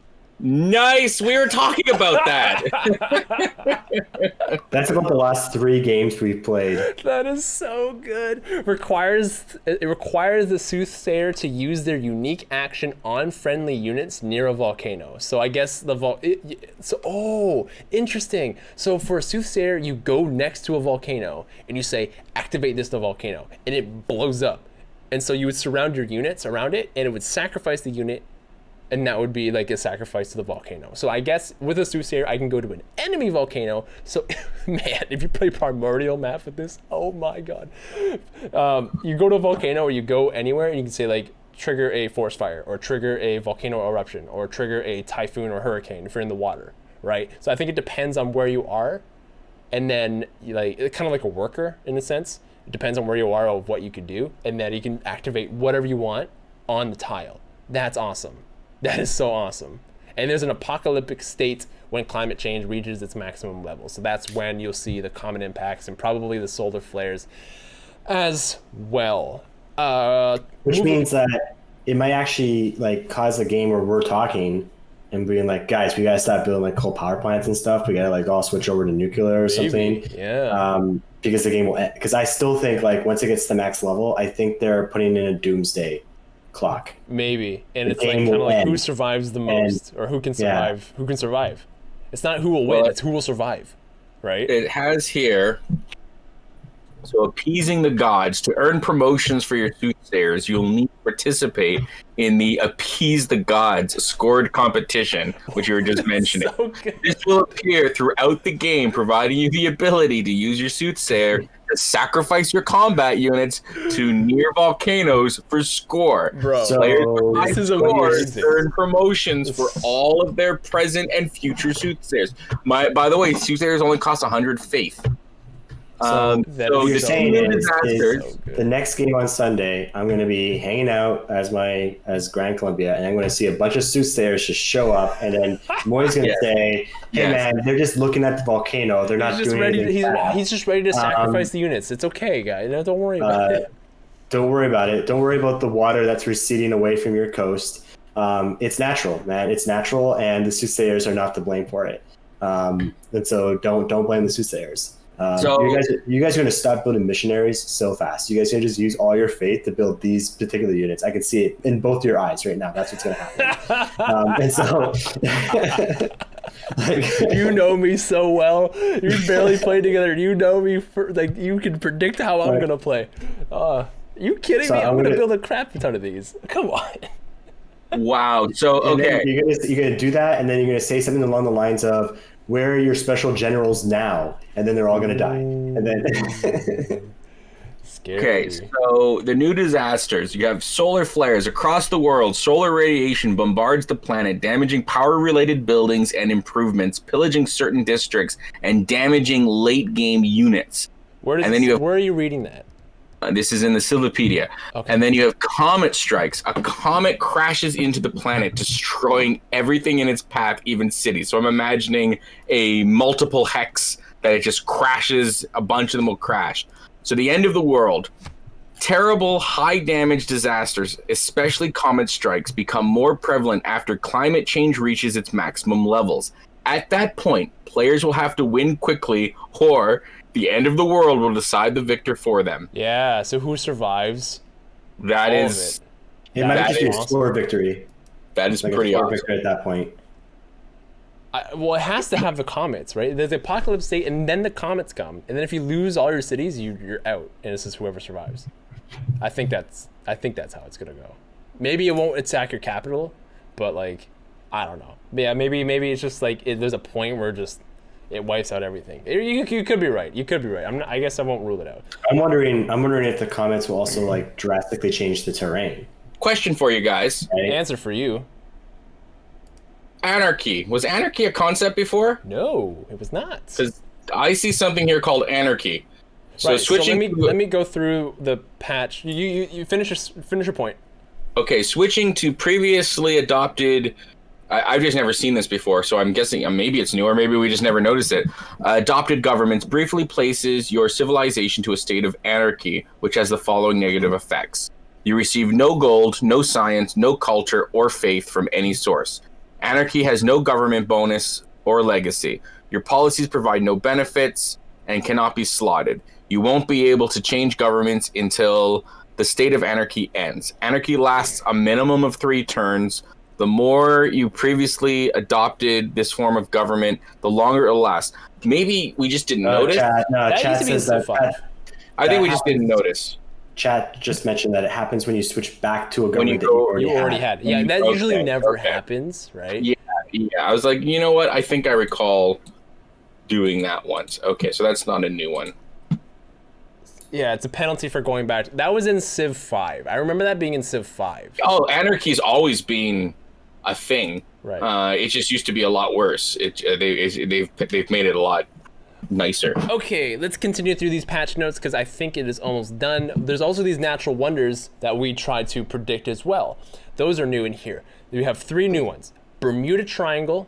Nice. We were talking about that. That's about the last 3 games we've played. That is so good. It requires the Soothsayer to use their unique action on friendly units near a volcano. So I guess interesting. So for a Soothsayer, you go next to a volcano and you say, activate this volcano, and it blows up. And so you would surround your units around it, and it would sacrifice the unit. And that would be like a sacrifice to the volcano. So I guess with a Soothsayer, I can go to an enemy volcano. So, man, if you play Primordial map with this, oh my god. You go to a volcano or you go anywhere and you can say like, trigger a forest fire or trigger a volcano eruption or trigger a typhoon or hurricane if you're in the water, right? So I think it depends on where you are. And then it's kind of like a worker in a sense. It depends on where you are of what you can do. And then you can activate whatever you want on the tile. That's awesome. That is so awesome. And there's an apocalyptic state when climate change reaches its maximum level. So that's when you'll see the comet impacts and probably the solar flares as well. Which means that it might actually cause a game where we're talking and being like, guys, we gotta stop building coal power plants and stuff. We gotta all switch over to nuclear or something. Yeah. Because the game will end. Because I still think once it gets to the max level, I think they're putting in a doomsday clock. Maybe. And it's kind of like who survives the most or who can survive. Yeah. Who can survive? It's not who will win, it's who will survive. Right? It has here, so appeasing the gods. To earn promotions for your Soothsayers, you'll need to participate in the Appease the Gods scored competition, which you were just mentioning. So this will appear throughout the game, providing you the ability to use your Soothsayer to sacrifice your combat units to near volcanoes for score. Bro, this is amazing. Earn promotions for all of their present and future Soothsayers. By the way, Soothsayers only cost 100 faith. That so is the so saying new good. disasters. So good. the next game on Sunday, I'm going to be hanging out as Gran Colombia, and I'm going to see a bunch of soothsayers just show up, and then Moy's going to Yes. say, "Hey Yes. man, they're just looking at the volcano. They're not He's just doing ready. anything bad. He's just ready to sacrifice the units. It's okay, guys. No, don't worry about it. Don't worry about it. Don't worry about the water that's receding away from your coast. It's natural, man. It's natural, and the soothsayers are not to blame for it. And so don't blame the soothsayers. So- you guys are going to stop building missionaries so fast. You guys are going to just use all your faith to build these particular units. I can see it in both your eyes right now. That's what's going to happen. And so, You know me so well. You barely played together. You know me for like you can predict how I'm gonna play. You kidding So me? I'm gonna gonna- build a crap ton of these. Come on. Wow. So and then okay. you're gonna do that, and then you're gonna say something along the lines of, "Where are your special generals now?" And then they're all gonna die. And then Scary. Okay, so the new disasters. You have solar flares across the world. Solar radiation bombards the planet, damaging power-related buildings and improvements, pillaging certain districts, and damaging late-game units. Where are you reading that? This is in the Civipedia. Okay. And then you have comet strikes. A comet crashes into the planet, destroying everything in its path, even cities. So I'm imagining a multiple hex that it just crashes. A bunch of them will crash. So the end of the world. Terrible high damage disasters, especially comet strikes, become more prevalent after climate change reaches its maximum levels. At that point, players will have to win quickly, or the end of the world will decide the victor for them. Yeah. So who survives? That All of is it might That just be a is score victory. that is Like pretty a score awesome. victory at that point. Well, it has to have the comets, right? There's the apocalypse state, and then the comets come, and then if you lose all your cities, you're out, and it's just whoever survives. I think that's how it's gonna go. Maybe it won't attack your capital, but like, I don't know. Yeah, maybe it's just like there's a point where it wipes out everything. You could be right. You could be right. I guess I won't rule it out. I'm wondering if the comets will also like drastically change the terrain. Question for you guys. Right? Answer for you. Anarchy. Was anarchy a concept before? No, it was not. Because I see something here called anarchy. So Right, switching. let me go through the patch. You finish your point. Okay, switching to previously adopted. I've just never seen this before, so I'm guessing maybe it's new, or maybe we just never noticed it. Adopted governments briefly places your civilization to a state of anarchy, which has the following negative effects. You receive no gold, no science, no culture, or faith from any source. Anarchy has no government bonus or legacy. Your policies provide no benefits and cannot be slotted. You won't be able to change governments until the state of anarchy ends. Anarchy lasts a minimum of 3 turns. The more you previously adopted this form of government, the longer it'll last. Maybe we just didn't notice. Chat That used to be in says Civ 5. I think that we just didn't happens. notice. Chat just mentioned that it happens when you switch back to a When you government that go- you You already had. had. Yeah, that usually Okay, never okay. happens, right? Yeah, I was like, you know what? I think I recall doing that once. Okay, so that's not a new one. Yeah, it's a penalty for going back. That was in Civ 5. I remember that being in Civ 5. Oh, anarchy's always been a thing. Right. It just used to be a lot worse. They've made it a lot nicer. Okay, let's continue through these patch notes because I think it is almost done. There's also these natural wonders that we try to predict as well. Those are new in here. We have 3 new ones. Bermuda Triangle,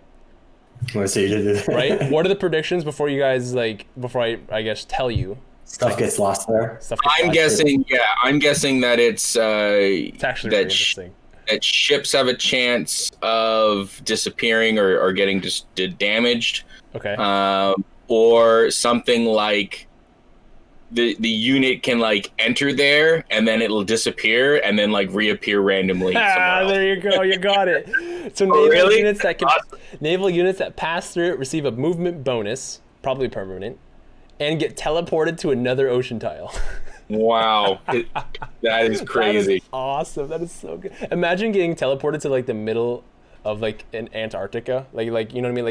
Let's see. right? What are the predictions before you guys, before I guess, tell you? Stuff gets lost there. Stuff gets I'm lost. guessing that it's It's actually really interesting. that ships have a chance of disappearing or getting just damaged. Okay. Or something like the unit can enter there and then it'll disappear and then reappear randomly somewhere else. There you go. You got it. So Oh, really? naval units that pass through it receive a movement bonus, probably permanent, and get teleported to another ocean tile. Wow, that is crazy. That is awesome. That is so good. Imagine getting teleported to the middle of an Antarctica, you know what I mean,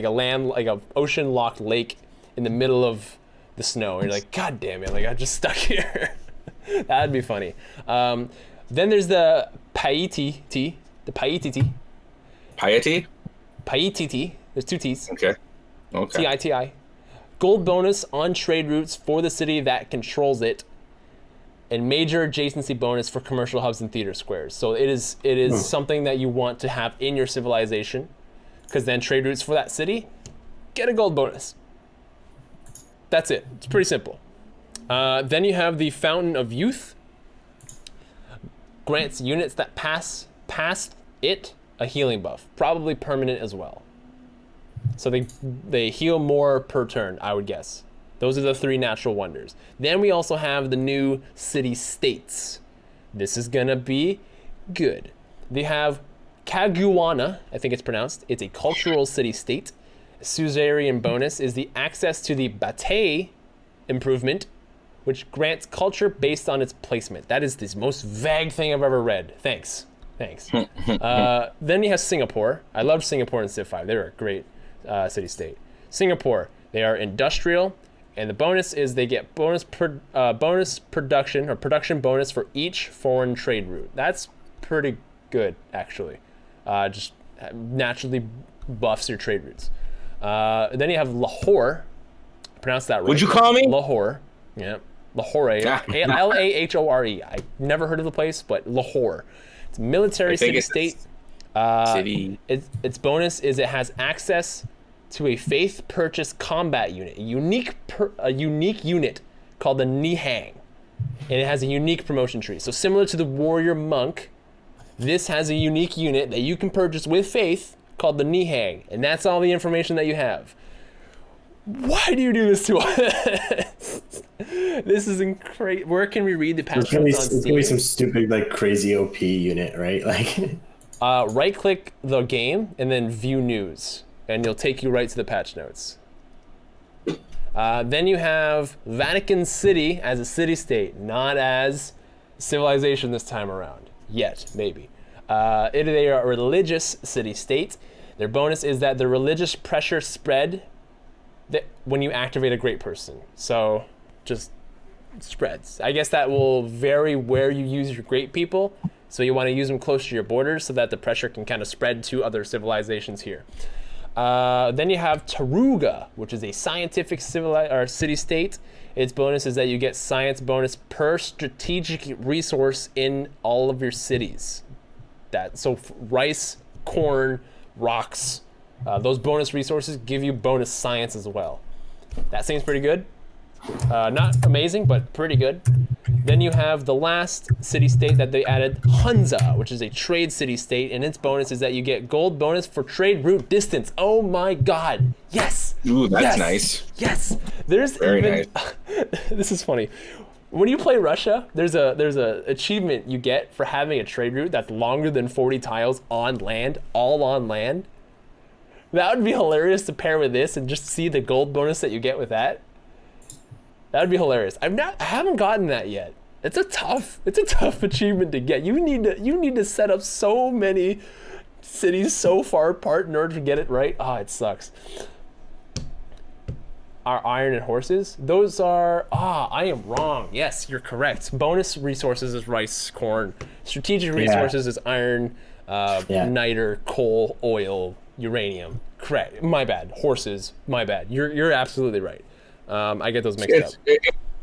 like a ocean locked lake in the middle of the snow. And you're like, God damn it! I'm just stuck here. That'd be funny. Then there's the Paititi. The Paititi. Piety? Paititi. There's 2 T's. Okay. Titi. gold bonus on trade routes for the city that controls it, and major adjacency bonus for commercial hubs and theater squares. So it is something that you want to have in your civilization, because then trade routes for that city get a gold bonus. That's it. It's pretty simple. Then you have the Fountain of Youth. Grants units that pass it a healing buff, probably permanent as well. So they heal more per turn, I would guess. Those are the 3 natural wonders. Then we also have the new city states. This is gonna be good. They have Caguana, I think it's pronounced. It's a cultural city state. Suzerain bonus is the access to the Bate improvement, which grants culture based on its placement. That is the most vague thing I've ever read. Thanks. Then you have Singapore. I loved Singapore in Civ 5. They were a great city state. Singapore, they are industrial, and the bonus is they get bonus production or production bonus for each foreign trade route. That's pretty good, actually. Just naturally buffs your trade routes. Then you have Lahore. Pronounce that right. Would you call me? Lahore. Yeah. Lahore. Lahore. I never heard of the place, but Lahore. It's a military city state. Its bonus is it has access to a faith purchase combat unit, a unique unit called the Nihang, and it has a unique promotion tree. So similar to the warrior monk, this has a unique unit that you can purchase with faith called the Nihang, and that's all the information that you have. Why do you do this to us? This is incredible. Where can we read the patch notes on Steam? It's gonna be some stupid, like, crazy OP unit, right? Like, right-click the game and then view news, and it'll take you right to the patch notes. Then you have Vatican City as a city-state, not as civilization this time around. Yet, maybe. They are a religious city-state. Their bonus is that the religious pressure spread when you activate a great person. So, just spreads. I guess that will vary where you use your great people. So you want to use them close to your borders so that the pressure can kind of spread to other civilizations here. Then you have Taruga, which is a scientific city-state. Its bonus is that you get science bonus per strategic resource in all of your cities. So rice, corn, rocks, those bonus resources give you bonus science as well. That seems pretty good. Not amazing, but pretty good. Then you have the last city-state that they added, Hunza, which is a trade city-state, and its bonus is that you get gold bonus for trade route distance. Oh my god, yes! Ooh, that's yes! nice. Yes! There's Very even... nice. This is funny. When you play Russia, there's a achievement you get for having a trade route that's longer than 40 tiles on land, all on land. That would be hilarious to pair with this and just see the gold bonus that you get with that. That would be hilarious. I haven't gotten that yet. It's a tough achievement to get. You need to set up so many cities so far apart in order to get it right. It sucks. Our iron and horses, those are, I am wrong. Yes, you're correct. Bonus resources is rice, corn. Strategic resources is iron, niter, coal, oil, uranium. Correct. My bad. Horses. My bad. You're absolutely right. I get those mixed up.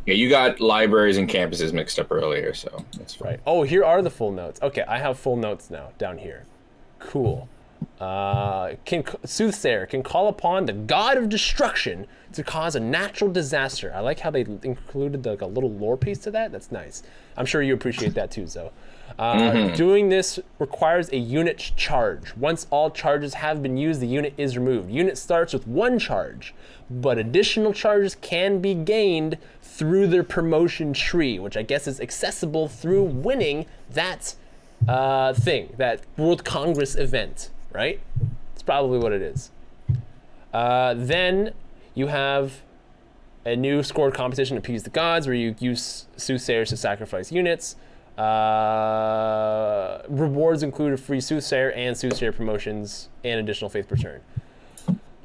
Yeah, you got libraries and campuses mixed up earlier, so that's fine. Right. Oh, here are the full notes. Okay, I have full notes now down here. Cool. Soothsayer can call upon the god of destruction to cause a natural disaster. I like how they included like a little lore piece to that. That's nice. I'm sure you appreciate that too, Zoe. Doing this requires a unit charge. Once all charges have been used, the unit is removed. Unit starts with 1 charge, but additional charges can be gained through their promotion tree, which I guess is accessible through winning that thing, that World Congress event, right? It's probably what it is. Then you have a new scored competition, Appease the Gods, where you use soothsayers to sacrifice units. Rewards include a free soothsayer and soothsayer promotions and additional faith per turn.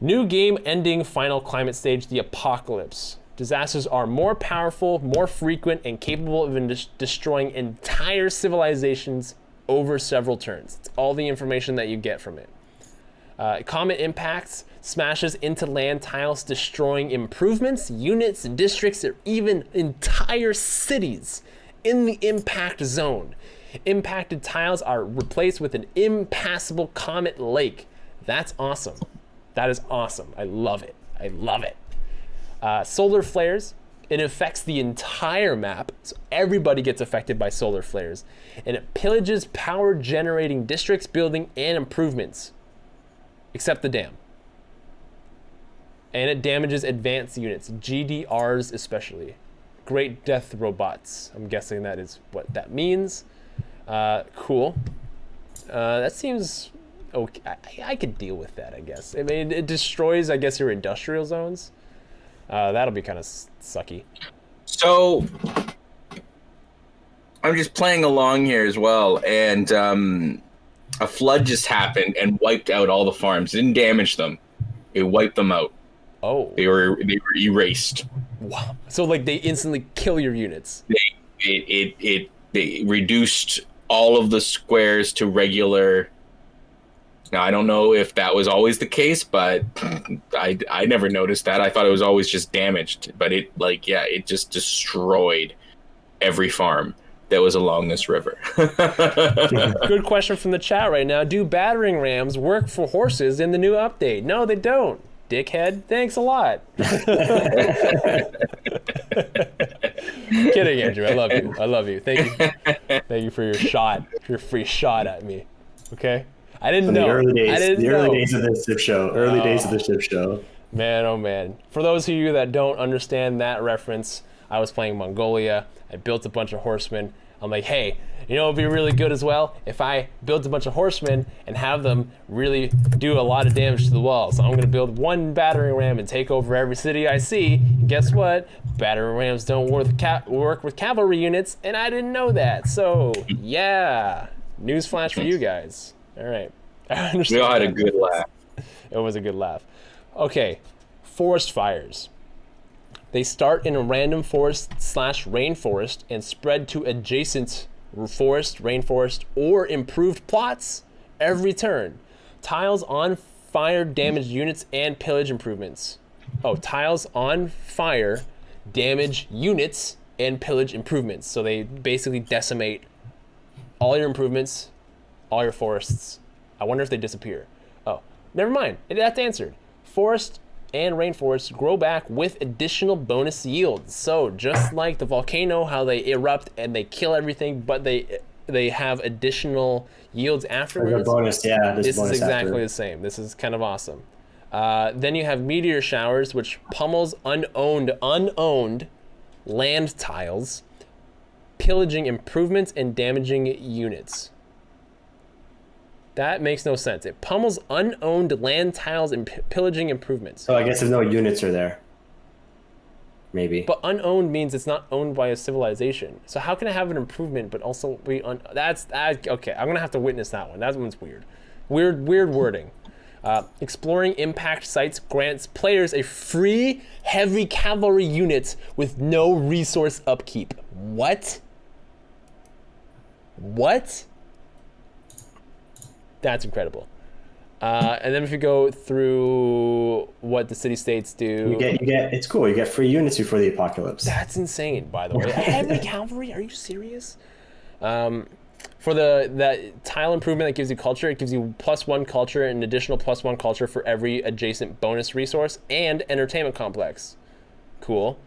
New game ending final climate stage, the apocalypse. Disasters are more powerful, more frequent, and capable of destroying entire civilizations over several turns. It's all the information that you get from it. Comet impacts smashes into land tiles, destroying improvements, units, districts, or even entire cities in the impact zone. Impacted tiles are replaced with an impassable comet lake. That's awesome. That is awesome. I love it. I love it. Solar flares. It affects the entire map, so everybody gets affected by solar flares. And it pillages power generating districts, building, and improvements. Except the dam. And it damages advanced units, GDRs especially. Great Death Robots. I'm guessing that is what that means. Cool. That seems okay. I could deal with that, I guess. I mean, it destroys, I guess, your industrial zones. That'll be kind of sucky. So I'm just playing along here as well, and a flood just happened and wiped out all the farms. It didn't damage them. It wiped them out. Oh. They were erased. Wow. So like they instantly kill your units. They reduced all of the squares to regular. Now I don't know if that was always the case, but I never noticed that. I thought it was always just damaged, but it just destroyed every farm that was along this river. Good question from the chat right now. Do battering rams work for horses in the new update? No, they don't. Dickhead. Thanks a lot. Kidding, Andrew. I love you. I love you. Thank you. Thank you for your shot, your free shot at me. Okay. I didn't know. The early know. days of the TheCivShow. Early days of the TheCivShow. Man, oh man. For those of you that don't understand that reference, I was playing Mongolia. I built a bunch of horsemen. I'm like, hey, you know what would be really good as well? If I built a bunch of horsemen and have them really do a lot of damage to the wall. So I'm going to build one battering ram and take over every city I see. And guess what? Battering rams don't work with cavalry units, and I didn't know that. So, yeah. Newsflash for you guys. All right. I understand. We all had a good laugh. It was a good laugh. Okay. Forest fires. They start in a random forest/rainforest and spread to adjacent forest, rainforest, or improved plots every turn. Tiles on fire damage units and pillage improvements. Oh, tiles on fire damage units and pillage improvements. So they basically decimate all your improvements, all your forests. I wonder if they disappear. Oh, never mind. That's answered. Forest and rainforests grow back with additional bonus yields. So just like the volcano, how they erupt and they kill everything, but they have additional yields afterwards. There's a bonus, yeah. This is exactly the same. This is kind of awesome. Then you have meteor showers, which pummels unowned land tiles, pillaging improvements and damaging units. That makes no sense. It pummels unowned land tiles and pillaging improvements. So I guess there's no units are there. Maybe. But unowned means it's not owned by a civilization. So how can I have an improvement but also be that's okay. I'm gonna have to witness that one. That one's weird. Weird wording. Exploring impact sites grants players a free heavy cavalry unit with no resource upkeep. What? What? That's incredible. And then if you go through what the city-states do... You get. It's cool. You get free units before the apocalypse. That's insane, by the way. Heavy cavalry? Are you serious? For that tile improvement that gives you culture, it gives you +1 culture and an additional +1 culture for every adjacent bonus resource and entertainment complex. Cool.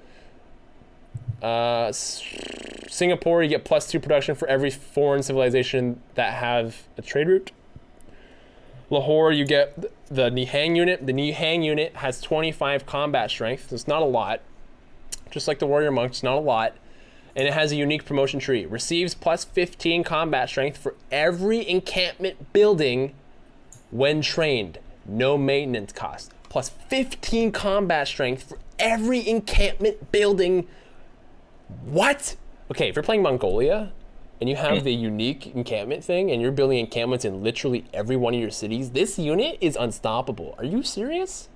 Singapore, you get +2 production for every foreign civilization that have a trade route. Lahore, you get the Nihang unit. The Nihang unit has 25 combat strength. So it's not a lot. Just like the warrior monk, it's not a lot. And it has a unique promotion tree. Receives +15 combat strength for every encampment building when trained. No maintenance cost. +15 combat strength for every encampment building. What? Okay, if you're playing Mongolia and you have the unique encampment thing and you're building encampments in literally every one of your cities, this unit is unstoppable. Are you serious?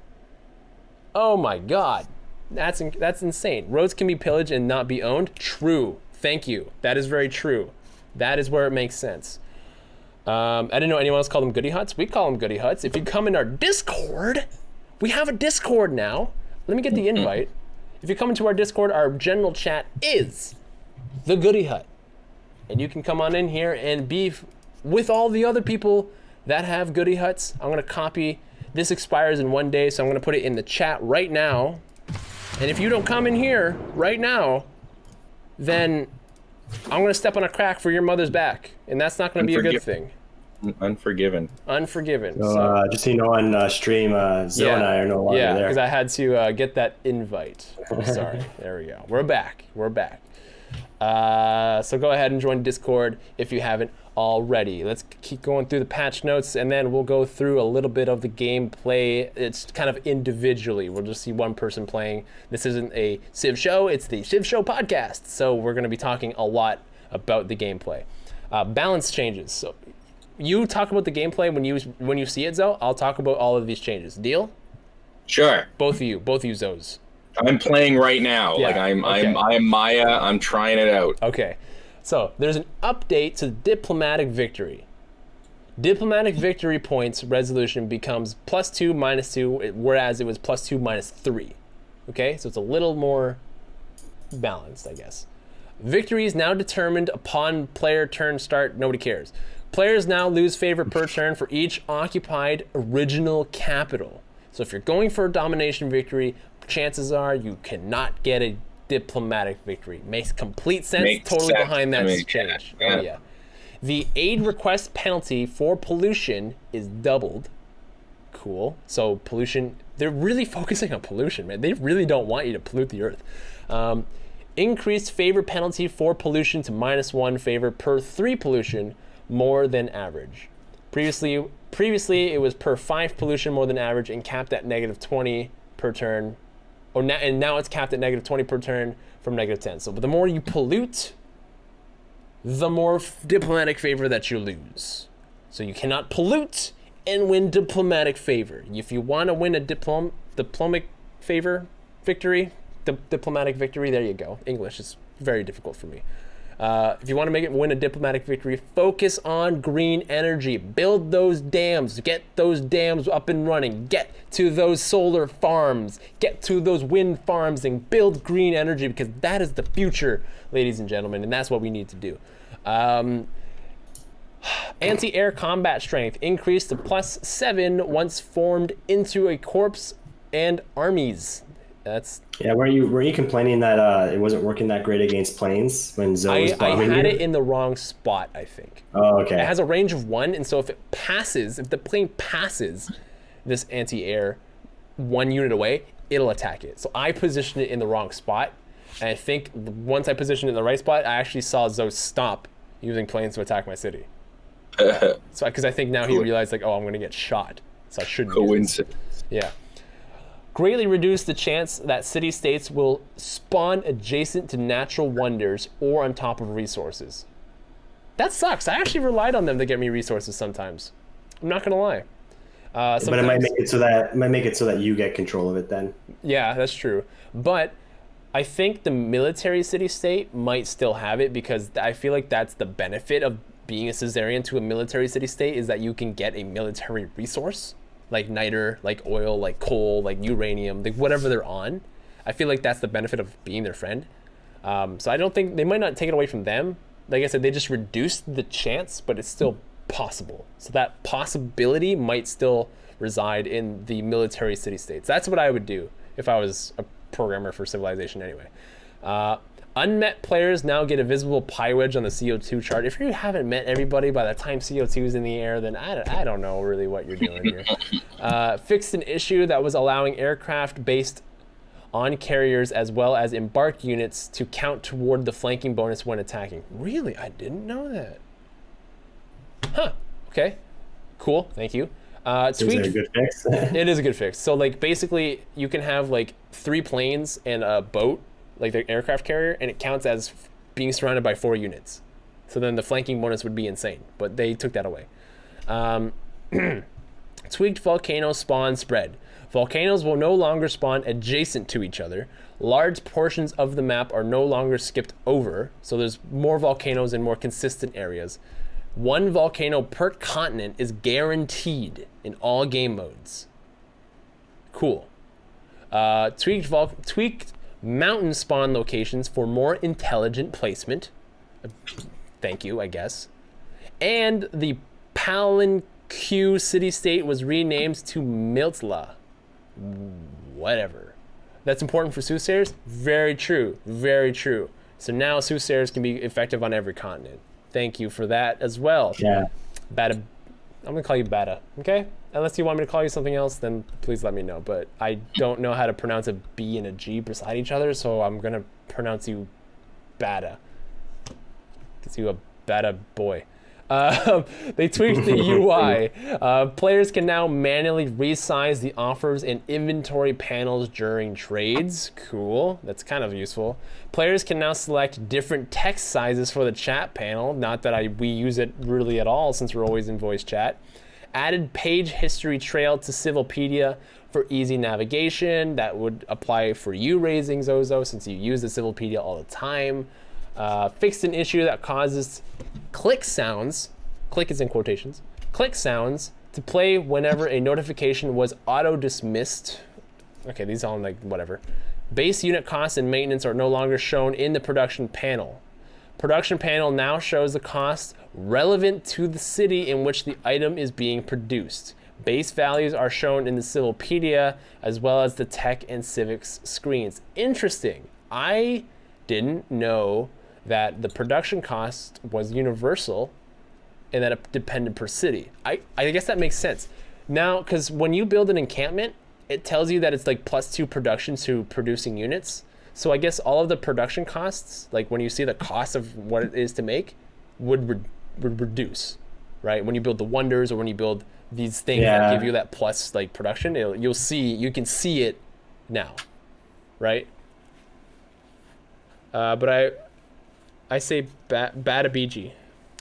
Oh my god. That's insane. Roads can be pillaged and not be owned. True. Thank you. That is very true. That is where it makes sense. I didn't know anyone else called them goodie huts. We call them goodie huts. If you come in our Discord, we have a Discord now. Let me get the invite. If you come into our Discord, our general chat is the goodie hut. And you can come on in here and be with all the other people that have goodie huts. I'm gonna copy, this expires in 1 day, so I'm gonna put it in the chat right now. And if you don't come in here right now, then I'm gonna step on a crack for your mother's back. And that's not gonna be a good thing. Unforgiven. Unforgiven. So, just so you know, on stream, Zoe and I are no longer there. Yeah, because I had to get that invite. I'm sorry. There we go. We're back. We're back. So go ahead and join Discord if you haven't already. Let's keep going through the patch notes, and then we'll go through a little bit of the gameplay. It's kind of individually. We'll just see one person playing. This isn't a Civ show. It's the Civ Show podcast. So we're going to be talking a lot about the gameplay. Balance changes. So you talk about the gameplay when you see it, Zoe. I'll talk about all of these changes. Deal? Sure. Both of you, Zoes. I'm playing right now. Yeah, Like I'm okay. Maya. I'm trying it out. Okay, so there's an update to diplomatic victory. Diplomatic victory points resolution becomes +2, -2, whereas it was +2, -3. Okay, so it's a little more balanced, I guess. Victory is now determined upon player turn start. Nobody cares. Players now lose favor per turn for each occupied original capital. So if you're going for a domination victory, chances are you cannot get a diplomatic victory. Makes complete sense. Makes totally sense behind that to me, change. yeah. Oh yeah. The aid request penalty for pollution is doubled. Cool. So pollution, they're really focusing on pollution, man. They really don't want you to pollute the earth. Increased favor penalty for pollution to -1 favor per 3 pollution more than average. Previously it was per 5 pollution more than average and capped at -20 per turn. And now it's capped at -20 per turn from -10. So but the more you pollute, the more diplomatic favor that you lose. So you cannot pollute and win diplomatic favor. If you want to win a diplomatic favor victory, diplomatic victory, there you go. English is very difficult for me. If you want to win a diplomatic victory, focus on green energy. Build those dams. Get those dams up and running. Get to those solar farms. Get to those wind farms and build green energy, because that is the future, ladies and gentlemen, and that's what we need to do. Anti-air combat strength increased to +7 once formed into a corps and armies. That's Were you complaining that it wasn't working that great against planes when Zoe was I bombing had you? it in the wrong spot, I think. Oh, okay. It has a range of 1, and so if the plane passes this anti-air 1 unit away, it'll attack it. So I positioned it in the wrong spot, and I think once I positioned it in the right spot, I actually saw Zoe stop using planes to attack my city. So because I think now he realized, like, oh, I'm gonna get shot, so I shouldn't. Coincidence. Yeah. Greatly reduce the chance that city-states will spawn adjacent to natural wonders or on top of resources. That sucks. I actually relied on them to get me resources sometimes. I'm not gonna lie. But it might make it so that you get control of it then. Yeah, that's true. But I think the military city-state might still have it, because I feel like that's the benefit of being a Caesarian to a military city-state, is that you can get a military resource. Like niter, like oil, like coal, like uranium, like whatever they're on. I feel like that's the benefit of being their friend. So I don't think, they might not take it away from them. Like I said, they just reduced the chance, but it's still possible. So that possibility might still reside in the military city-states. That's what I would do if I was a programmer for Civilization anyway. Unmet players now get a visible pi wedge on the CO2 chart. If you haven't met everybody by the time CO2 is in the air, then I don't know really what you're doing here. Fixed an issue that was allowing aircraft based on carriers as well as embarked units to count toward the flanking bonus when attacking. Really? I didn't know that. Huh. Okay. Cool. Thank you. Is it a good fix? It is a good fix. So like basically you can have like 3 planes and a boat, like the aircraft carrier, and it counts as being surrounded by 4 units. So then the flanking bonus would be insane, but they took that away. Tweaked volcano spawn spread. Volcanoes will no longer spawn adjacent to each other. Large portions of the map are no longer skipped over, so there's more volcanoes in more consistent areas. One volcano per continent is guaranteed in all game modes. Cool. Tweaked mountain spawn locations for more intelligent placement. Thank you, I guess. And the Palanque city-state was renamed to Miltla. Whatever. That's important for soothsayers? Very true. Very true. So now soothsayers can be effective on every continent. Thank you for that as well. Yeah. Bada. I'm going to call you Bada, okay? Unless you want me to call you something else, then please let me know. But I don't know how to pronounce a B and a G beside each other, so I'm going to pronounce you Bada. Because you a Bada boy. They tweaked the UI. Players can now manually resize the offers and inventory panels during trades. Cool. That's kind of useful. Players can now select different text sizes for the chat panel. Not that we use it really at all since we're always in voice chat. Added page history trail to Civilpedia for easy navigation. That would apply for you, Raising Zozo, since you use the Civilpedia all the time. Fixed an issue that causes click sounds, click is in quotations, click sounds to play whenever a notification was auto-dismissed. Okay, these all like whatever. Base unit costs and maintenance are no longer shown in the production panel. Production panel now shows the costs relevant to the city in which the item is being produced. Base values are shown in the Civilpedia as well as the tech and civics screens. Interesting. I didn't know that the production cost was universal and that it depended per city. I guess that makes sense. Now, because when you build an encampment, it tells you that it's like +2 production to producing units. So I guess all of the production costs, like when you see the cost of what it is to make, would reduce, right? When you build the wonders or when you build these things that give you that plus like production, you can see it now, right? But I say Badabiji.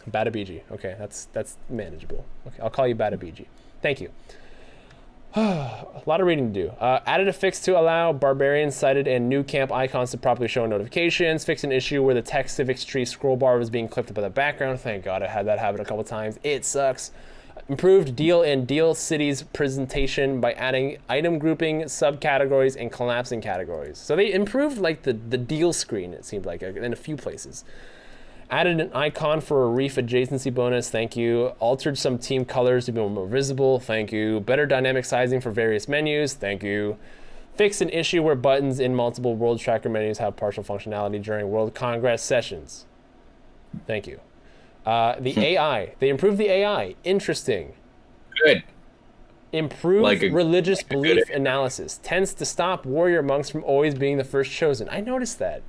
Badabiji. Okay, that's manageable. Okay, I'll call you Badabiji. Thank you. A lot of reading to do. Added a fix to allow barbarian sighted and new camp icons to properly show notifications. Fixed an issue where the tech civics tree scroll bar was being clipped by the background. Thank God I had that happen a couple times. It sucks. Improved deal and deal cities presentation by adding item grouping, subcategories, and collapsing categories. So they improved like the deal screen, it seemed like, in a few places. Added an icon for a reef adjacency bonus, thank you. Altered some team colors to be more visible, thank you. Better dynamic sizing for various menus, thank you. Fixed an issue where buttons in multiple World Tracker menus have partial functionality during World Congress sessions. Thank you. The AI, they improved the AI, interesting. Good. Improved religious belief analysis. Tends to stop warrior monks from always being the first chosen. I noticed that.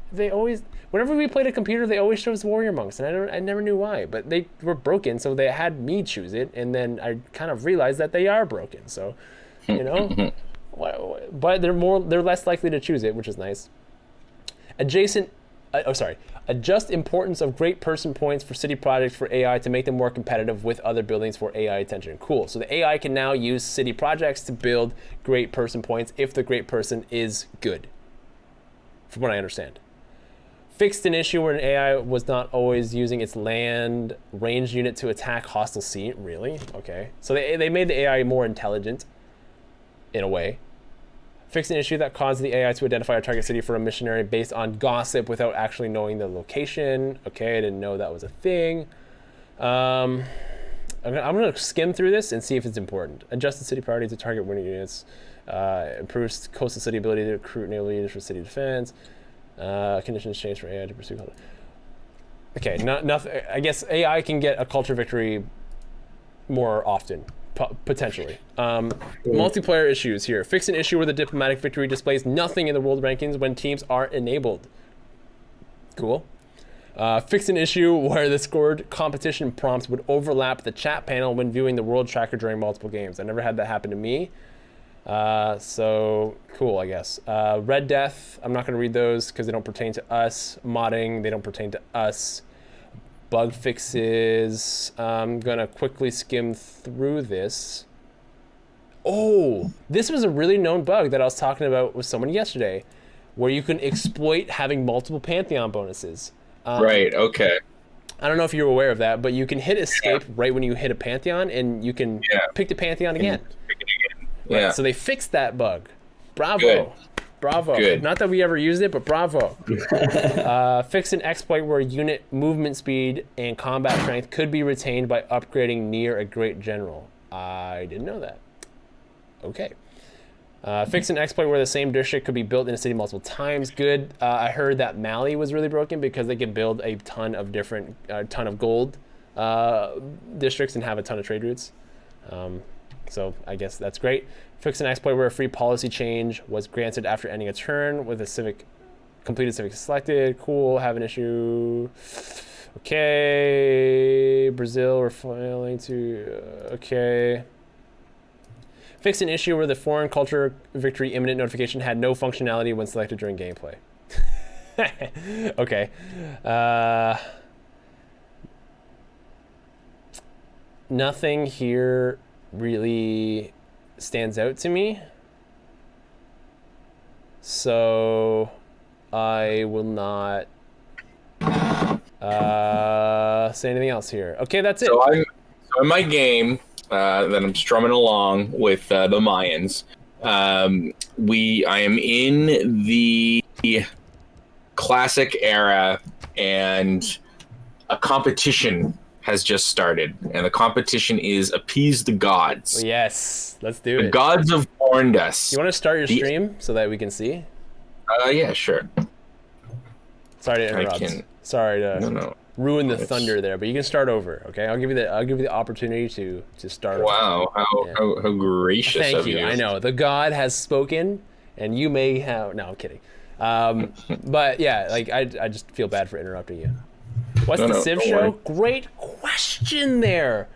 Whenever we played a computer, they always chose warrior monks, and I never knew why. But they were broken, so they had me choose it, and then I kind of realized that they are broken. So, you know, but they're less likely to choose it, which is nice. Adjust importance of great person points for city projects for AI to make them more competitive with other buildings for AI attention. Cool. So the AI can now use city projects to build great person points if the great person is good, from what I understand. Fixed an issue where an AI was not always using its land range unit to attack hostile sea. Really? Okay. So they made the AI more intelligent, in a way. Fixed an issue that caused the AI to identify a target city for a missionary based on gossip without actually knowing the location. Okay, I didn't know that was a thing. I'm gonna skim through this and see if it's important. Adjusted city priority to target winning units. Improves coastal city ability to recruit naval units for city defense. Conditions change for AI to pursue. Okay, nothing. I guess AI can get a culture victory more often. Potentially. Multiplayer issues here. Fix an issue where the diplomatic victory displays nothing in the world rankings when teams are enabled. Cool. Fix an issue where the scored competition prompts would overlap the chat panel when viewing the world tracker during multiple games. I never had that happen to me. So cool, I guess. Red Death, I'm not going to read those because they don't pertain to us. Modding, they don't pertain to us. Bug fixes. I'm gonna quickly skim through this. Oh, this was a really known bug that I was talking about with someone yesterday, where you can exploit having multiple Pantheon bonuses. Right, okay. I don't know if you're aware of that, but you can hit escape right when you hit a Pantheon, and you can pick the Pantheon again. Yeah. Right, so they fixed that bug. Bravo. Good. Bravo. Good. Not that we ever used it, but bravo. Fix an exploit where unit movement speed and combat strength could be retained by upgrading near a great general. I didn't know that. Okay. Fix an exploit where the same district could be built in a city multiple times. Good. I heard that Mali was really broken because they could build a ton of different, ton of gold districts and have a ton of trade routes. So I guess that's great. Fix an exploit where a free policy change was granted after ending a turn with a completed civic selected. Cool. Have an issue. Okay. Brazil, we're failing to. Okay. Fix an issue where the foreign culture victory imminent notification had no functionality when selected during gameplay. Okay. Nothing here really stands out to me. So I will not say anything else here. Okay, that's it. So in my game that I'm strumming along with the Mayans, I am in the classic era, and a competition has just started, and the competition is Appease the Gods. Yes, let's do it. The gods have warned us. You want to start your stream so that we can see? Yeah, sure. Sorry to interrupt. Sorry to ruin the thunder there, but you can start over. Okay, I'll give you the opportunity to start. Wow, how gracious Thank of you. I know the God has spoken, and you may have. No, I'm kidding. But yeah, like I just feel bad for interrupting you. What's the Civ Show? Great question there.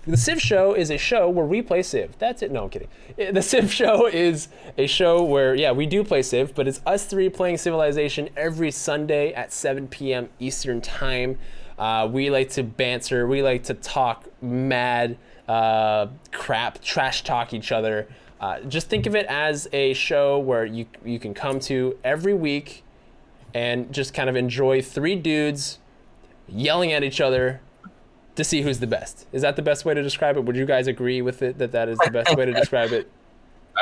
The Civ Show is a show where we play Civ. That's it. No, I'm kidding. The Civ Show is a show where, yeah, we do play Civ, but it's us three playing Civilization every Sunday at 7 p.m. Eastern Time. We like to banter. We like to talk mad crap, trash talk each other. Just think of it as a show where you can come to every week and just kind of enjoy three dudes yelling at each other to see who's the best. Is that the best way to describe it? Would you guys agree with it that is the best way to describe it?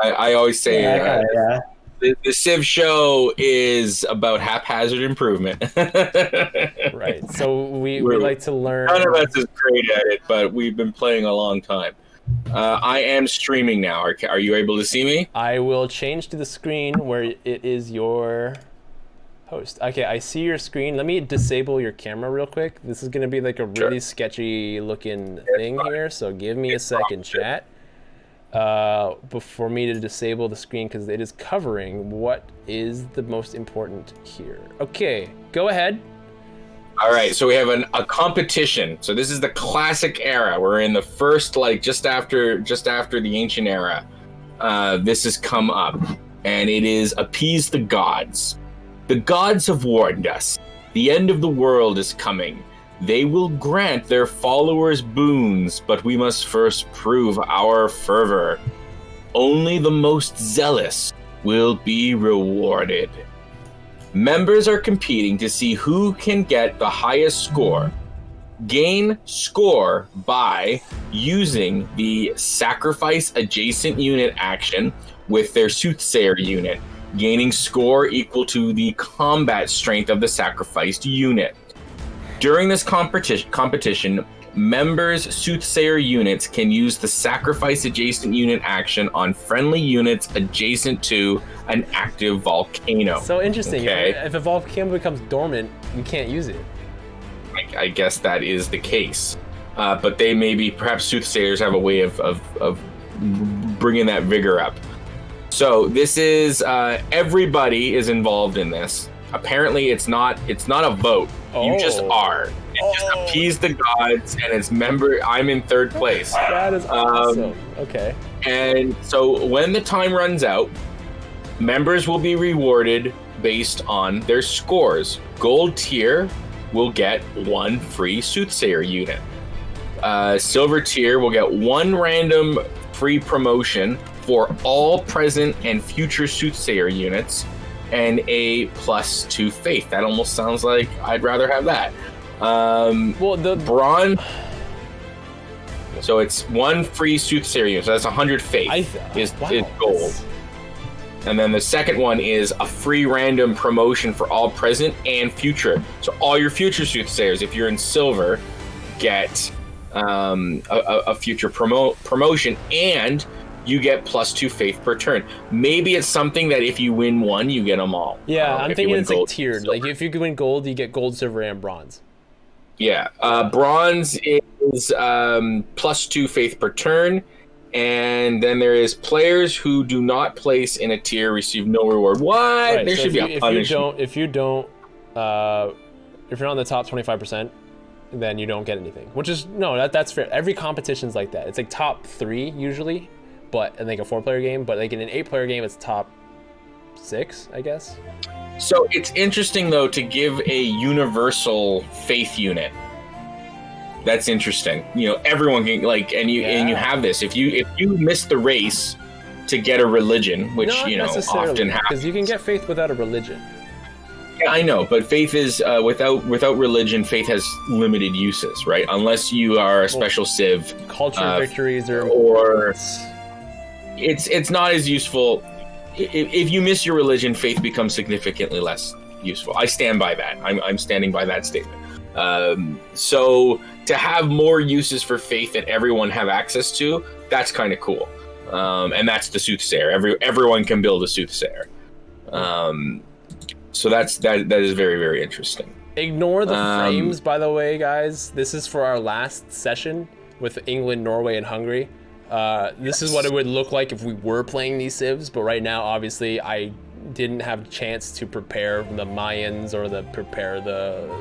I always say the Civ Show is about haphazard improvement. Right. So we like to learn. None of us is great at it, but we've been playing a long time. I am streaming now. Are you able to see me? I will change to the screen where it is your host. Okay, I see your screen. Let me disable your camera real quick. This is going to be like a really sketchy looking thing here, so give me a second, chat, for me to disable the screen because it is covering what is the most important here. Okay, go ahead. All right, so we have a competition. So this is the classic era. We're in the first, like just after the ancient era. This has come up, and it is Appease the Gods. The gods have warned us. The end of the world is coming. They will grant their followers boons, but we must first prove our fervor. Only the most zealous will be rewarded. Members are competing to see who can get the highest score. Gain score by using the sacrifice adjacent unit action with their soothsayer unit, gaining score equal to the combat strength of the sacrificed unit. During this competition, members' soothsayer units can use the sacrifice adjacent unit action on friendly units adjacent to an active volcano. So interesting. Okay. If a volcano becomes dormant, you can't use it. I guess that is the case. But perhaps soothsayers have a way of bringing that vigor up. So this is everybody is involved in this. Apparently, it's not a vote. You just are. It just appease the gods, and it's I'm in third place. That is awesome. Okay. And so when the time runs out, members will be rewarded based on their scores. Gold tier will get 1 free soothsayer unit. Silver tier will get 1 random free promotion for all present and future soothsayer units, and a +2 faith. That almost sounds like I'd rather have that. Well, the bronze. So it's one free soothsayer unit. So that's 100 faith is gold. And then the second one is a free random promotion for all present and future. So all your future soothsayers, if you're in silver, get a future promotion, and you get +2 faith per turn. Maybe it's something that if you win one, you get them all. Yeah, I'm thinking it's like tiered. Silver. Like if you win gold, you get gold, silver, and bronze. Yeah, bronze is +2 faith per turn, and then there is players who do not place in a tier receive no reward. What? Right, there so should be a punishment. If you're not in the top 25%, then you don't get anything. Which is that's fair. Every competition's like that. It's like top 3 usually, but in like a 4-player game. But like in an 8-player game, it's top 6, I guess. So it's interesting though to give a universal faith unit. That's interesting. Everyone can and you have this. If you miss the race to get a religion, which often happens, because you can get faith without a religion. Yeah, I know, but faith is without religion. Faith has limited uses, right? Unless you are a special civ. Culture victories or it's not as useful. If you miss your religion, faith becomes significantly less useful. I stand by that. I'm standing by that statement. So to have more uses for faith that everyone have access to, that's kind of cool. And that's the soothsayer. Everyone can build a soothsayer. So that is very, very interesting. Ignore the frames, by the way, guys. This is for our last session with England, Norway, and Hungary. This is what it would look like if we were playing these civs, but right now, obviously, I didn't have a chance to prepare the Mayans or prepare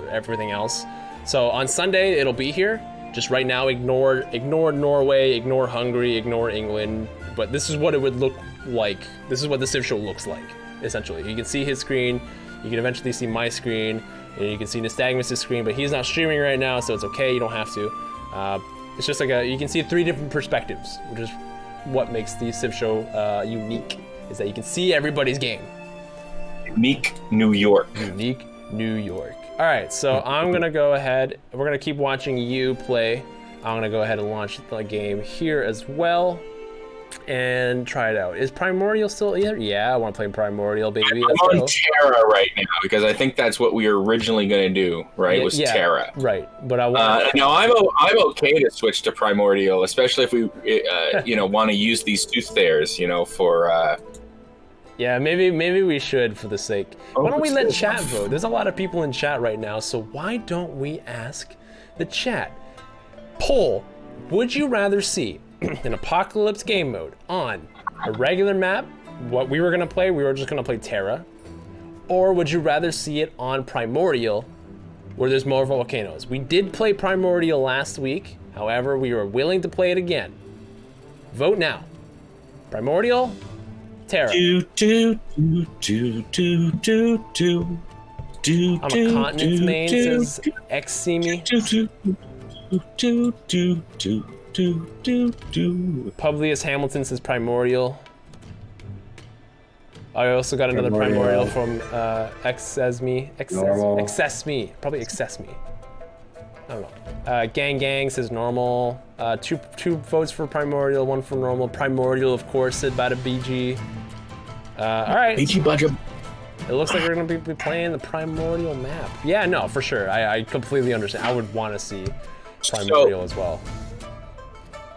everything else. So on Sunday, it'll be here. Just right now, ignore Norway, ignore Hungary, ignore England. But this is what it would look like. This is what the TheCivShow looks like, essentially. You can see his screen. You can eventually see my screen. And you can see Nystagmus' screen, but he's not streaming right now, so it's okay. You don't have to. It's just like you can see 3 different perspectives, which is what makes the TheCivShow unique, is that you can see everybody's game. Unique New York. Unique New York. All right, so I'm gonna go ahead. We're gonna keep watching you play. I'm gonna go ahead and launch the game here as well and try it out. Is Primordial still here? Yeah, I want to play Primordial, baby. I'm on Terra right now because I think that's what we were originally going to do, right? Was Terra. Right, but I want. Now I'm okay to switch to Primordial, especially if we want to use these soothsayers, for. Yeah, maybe we should for the sake. Why don't we let chat vote? There's a lot of people in chat right now, so why don't we ask the chat? Poll: would you rather see an apocalypse game mode on a regular map, what we were gonna play, we were just gonna play Terra, or would you rather see it on Primordial, where there's more volcanoes? We did play Primordial last week, however, we were willing to play it again. Vote now. Primordial, Terra. I'm a continents main, says Xsemi. Publius Hamilton says Primordial. I also got another Primordial from Xsesme. Probably Xsesme. I don't know. Gang says normal. Two votes for Primordial, 1 for normal. Primordial, of course, said by the BG. All right. BG budget. It looks like we're gonna be playing the Primordial map. Yeah, no, for sure. I completely understand. I would want to see Primordial as well.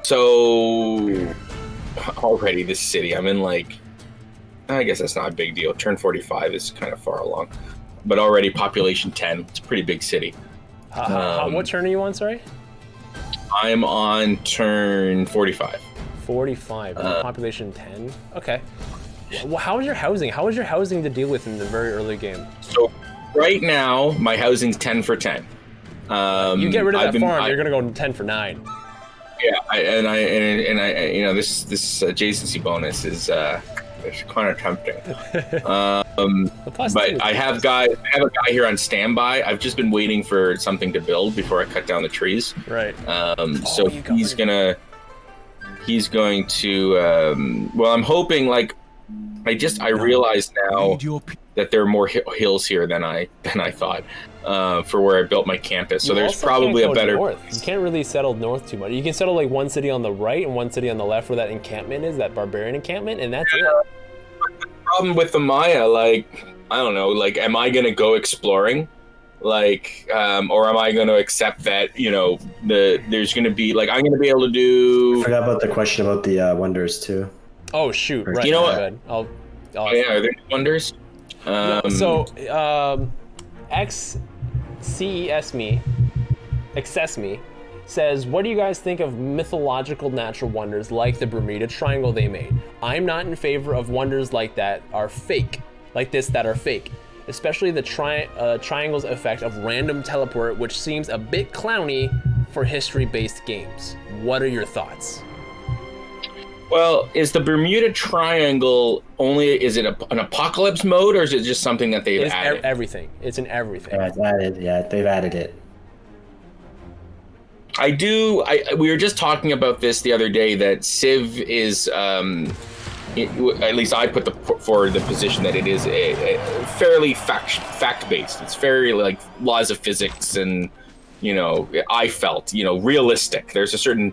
So already this city, I'm in I guess that's not a big deal. Turn 45 is kind of far along, but already population 10. It's a pretty big city. What turn are you on, sorry? I'm on turn 45. 45, population 10? Okay. Well, how is your housing? How is your housing to deal with in the very early game? So right now, my housing's 10 for 10. You get rid of that farm, you're gonna go 10 for 9. Yeah, this adjacency bonus is it's kind of tempting. But I have a guy here on standby. I've just been waiting for something to build before I cut down the trees. Right. So he's going to. Well, I'm hoping I realized now that there are more hills here than I thought. for where I built my campus. So You there's also probably can't a go better. north. You can't really settle north too much. You can settle like one city on the right and one city on the left where that encampment is, that barbarian encampment, and that's it. Problem with the Maya, like, I don't know, like, am I gonna go exploring, like, or am I gonna accept that, you know, there's gonna be, like, I'm gonna be able to I do. forgot about the question about the wonders too. Oh shoot! Right. You know my what? bad. I'll Oh, yeah, are there any wonders? Access me says, what do you guys think of mythological natural wonders like the Bermuda Triangle they made? I'm not in favor of wonders like that are fake, especially the triangle's effect of random teleport, which seems a bit clowny for history-based games. What are your thoughts? Well, is the Bermuda Triangle is it an apocalypse mode, or is it just something that they've It's added? everything. It's in everything. Yeah, it's added. Yeah, they've added it. We were just talking about this the other day, that Civ is, at least I put forward the position that it is a fairly fact-based. It's very, like, laws of physics and, you know, I felt, you know, realistic. There's a certain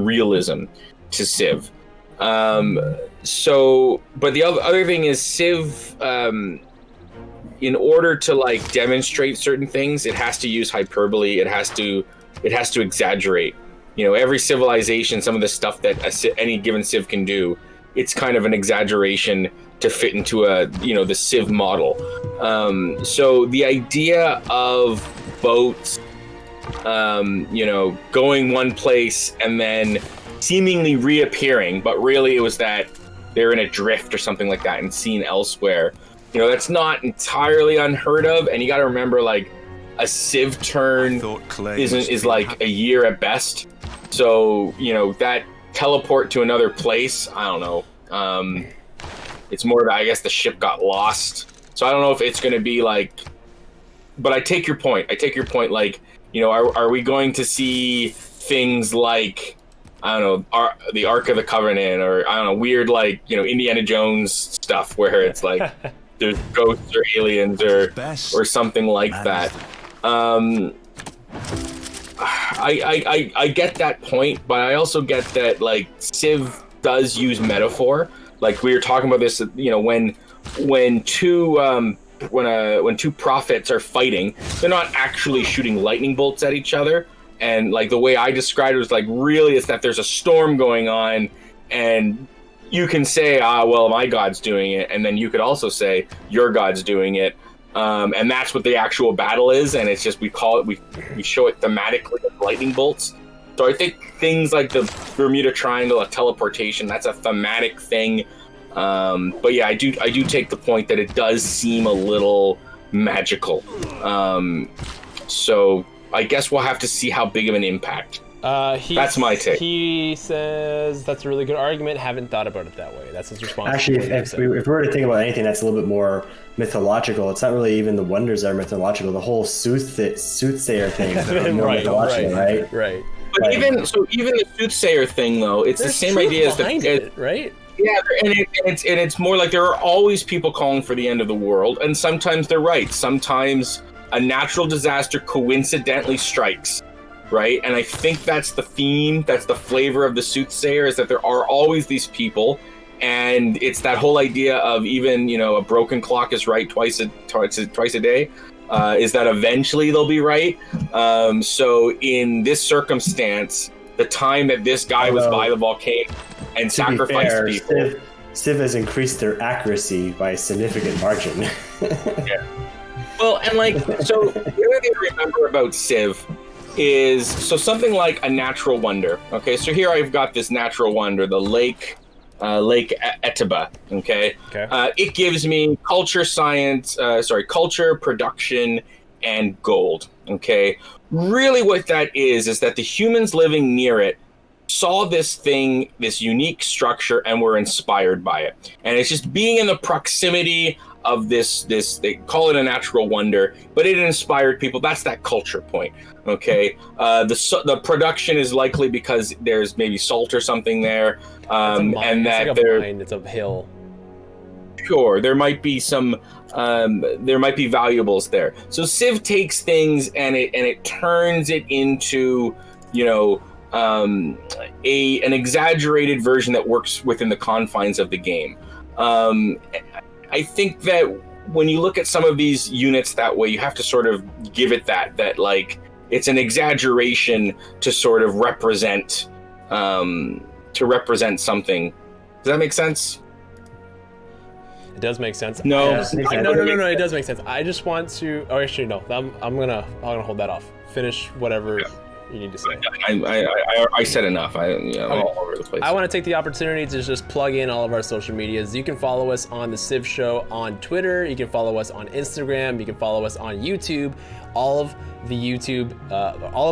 realism to Civ. But the other thing is Civ, in order to, like, demonstrate certain things, it has to use hyperbole. It has to exaggerate. You know, every civilization, some of the stuff that any given Civ can do, it's kind of an exaggeration to fit into the Civ model. So the idea of boats, going one place and then seemingly reappearing, but really it was that they're in a drift or something like that and seen elsewhere. You know, that's not entirely unheard of, and you got to remember, like, a Civ turn is like a year at best. So, you know, that teleport to another place, I don't know. It's more that I guess the ship got lost. So I don't know if it's going to be like. But I take your point. Like, you know, are we going to see things like, I don't know, the Ark of the Covenant, or I don't know, weird, like, you know, Indiana Jones stuff where it's like there's ghosts or aliens or something like that. I get that point, but I also get that, like, Civ does use metaphor. Like, we were talking about this, you know, when two prophets are fighting, they're not actually shooting lightning bolts at each other. And, like, the way I described it was, like, really it's that there's a storm going on, and you can say, well, my god's doing it, and then you could also say your god's doing it, and that's what the actual battle is. And it's just we show it thematically as lightning bolts. So I think things like the Bermuda Triangle, a teleportation, that's a thematic thing. But yeah, I do take the point that it does seem a little magical. So I guess we'll have to see how big of an impact. That's my take. He says that's a really good argument. Haven't thought about it that way. That's his response. Actually, if we were to think about anything that's a little bit more mythological, it's not really even the wonders that are mythological. The whole soothsayer thing is more mythological, right? Right. But even the soothsayer thing, though, it's the same idea as the right. Yeah, and it's more like there are always people calling for the end of the world, and sometimes they're right. Sometimes a natural disaster coincidentally strikes, right? And I think that's the theme, that's the flavor of the soothsayer, is that there are always these people, and it's that whole idea of, even, you know, a broken clock is right twice a day, is that eventually they'll be right. So in this circumstance, the time that this guy was by the volcano and sacrificed people, Civ has increased their accuracy by a significant margin. Yeah. Well, and, like, so the other thing to remember about Civ is, so something like a natural wonder. Okay, so here I've got this natural wonder, the Lake Etaba. Okay. It gives me culture, production, and gold. Okay. Really, what that is that the humans living near it saw this thing, this unique structure, and were inspired by it. And it's just being in the proximity of this, they call it a natural wonder, but it inspired people. That's that culture point. Okay. The production is likely because there's maybe salt or something there. And that it's like it's a hill. Sure, there might be some there might be valuables there. So Civ takes things and it turns it into, you know, an exaggerated version that works within the confines of the game. I think that when you look at some of these units that way, you have to sort of give it that like it's an exaggeration to sort of represent something. Does that make sense? It does make sense. No. No, it does make sense. I just want to. Oh, actually, no. I'm gonna hold that off. Finish whatever you need to say. I said enough. I'm all over the place. I want to take the opportunity to just plug in all of our social medias. You can follow us on the Civ Show on Twitter. You can follow us on Instagram. You can follow us on YouTube. All of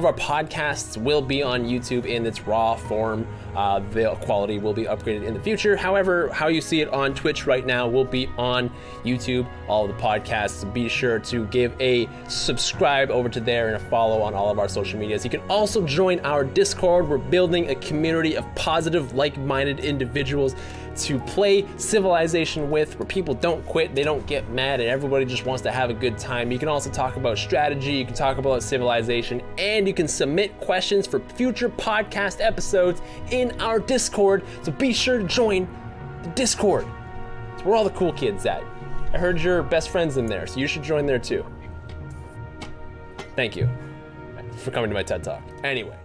our podcasts will be on YouTube in its raw form. The quality will be upgraded in the future. However, how you see it on Twitch right now will be on YouTube. All of the podcasts, be sure to give a subscribe over to there and a follow on all of our social medias. You can also join our Discord. We're building a community of positive, like-minded individuals to play Civilization with, where people don't quit, they don't get mad, and everybody just wants to have a good time. You can also talk about strategy, you can talk about Civilization, and you can submit questions for future podcast episodes in our Discord. So be sure to join the Discord. It's where all the cool kids at. I heard your best friend's in there, so you should join there too. Thank you for coming to my TED Talk. Anyway.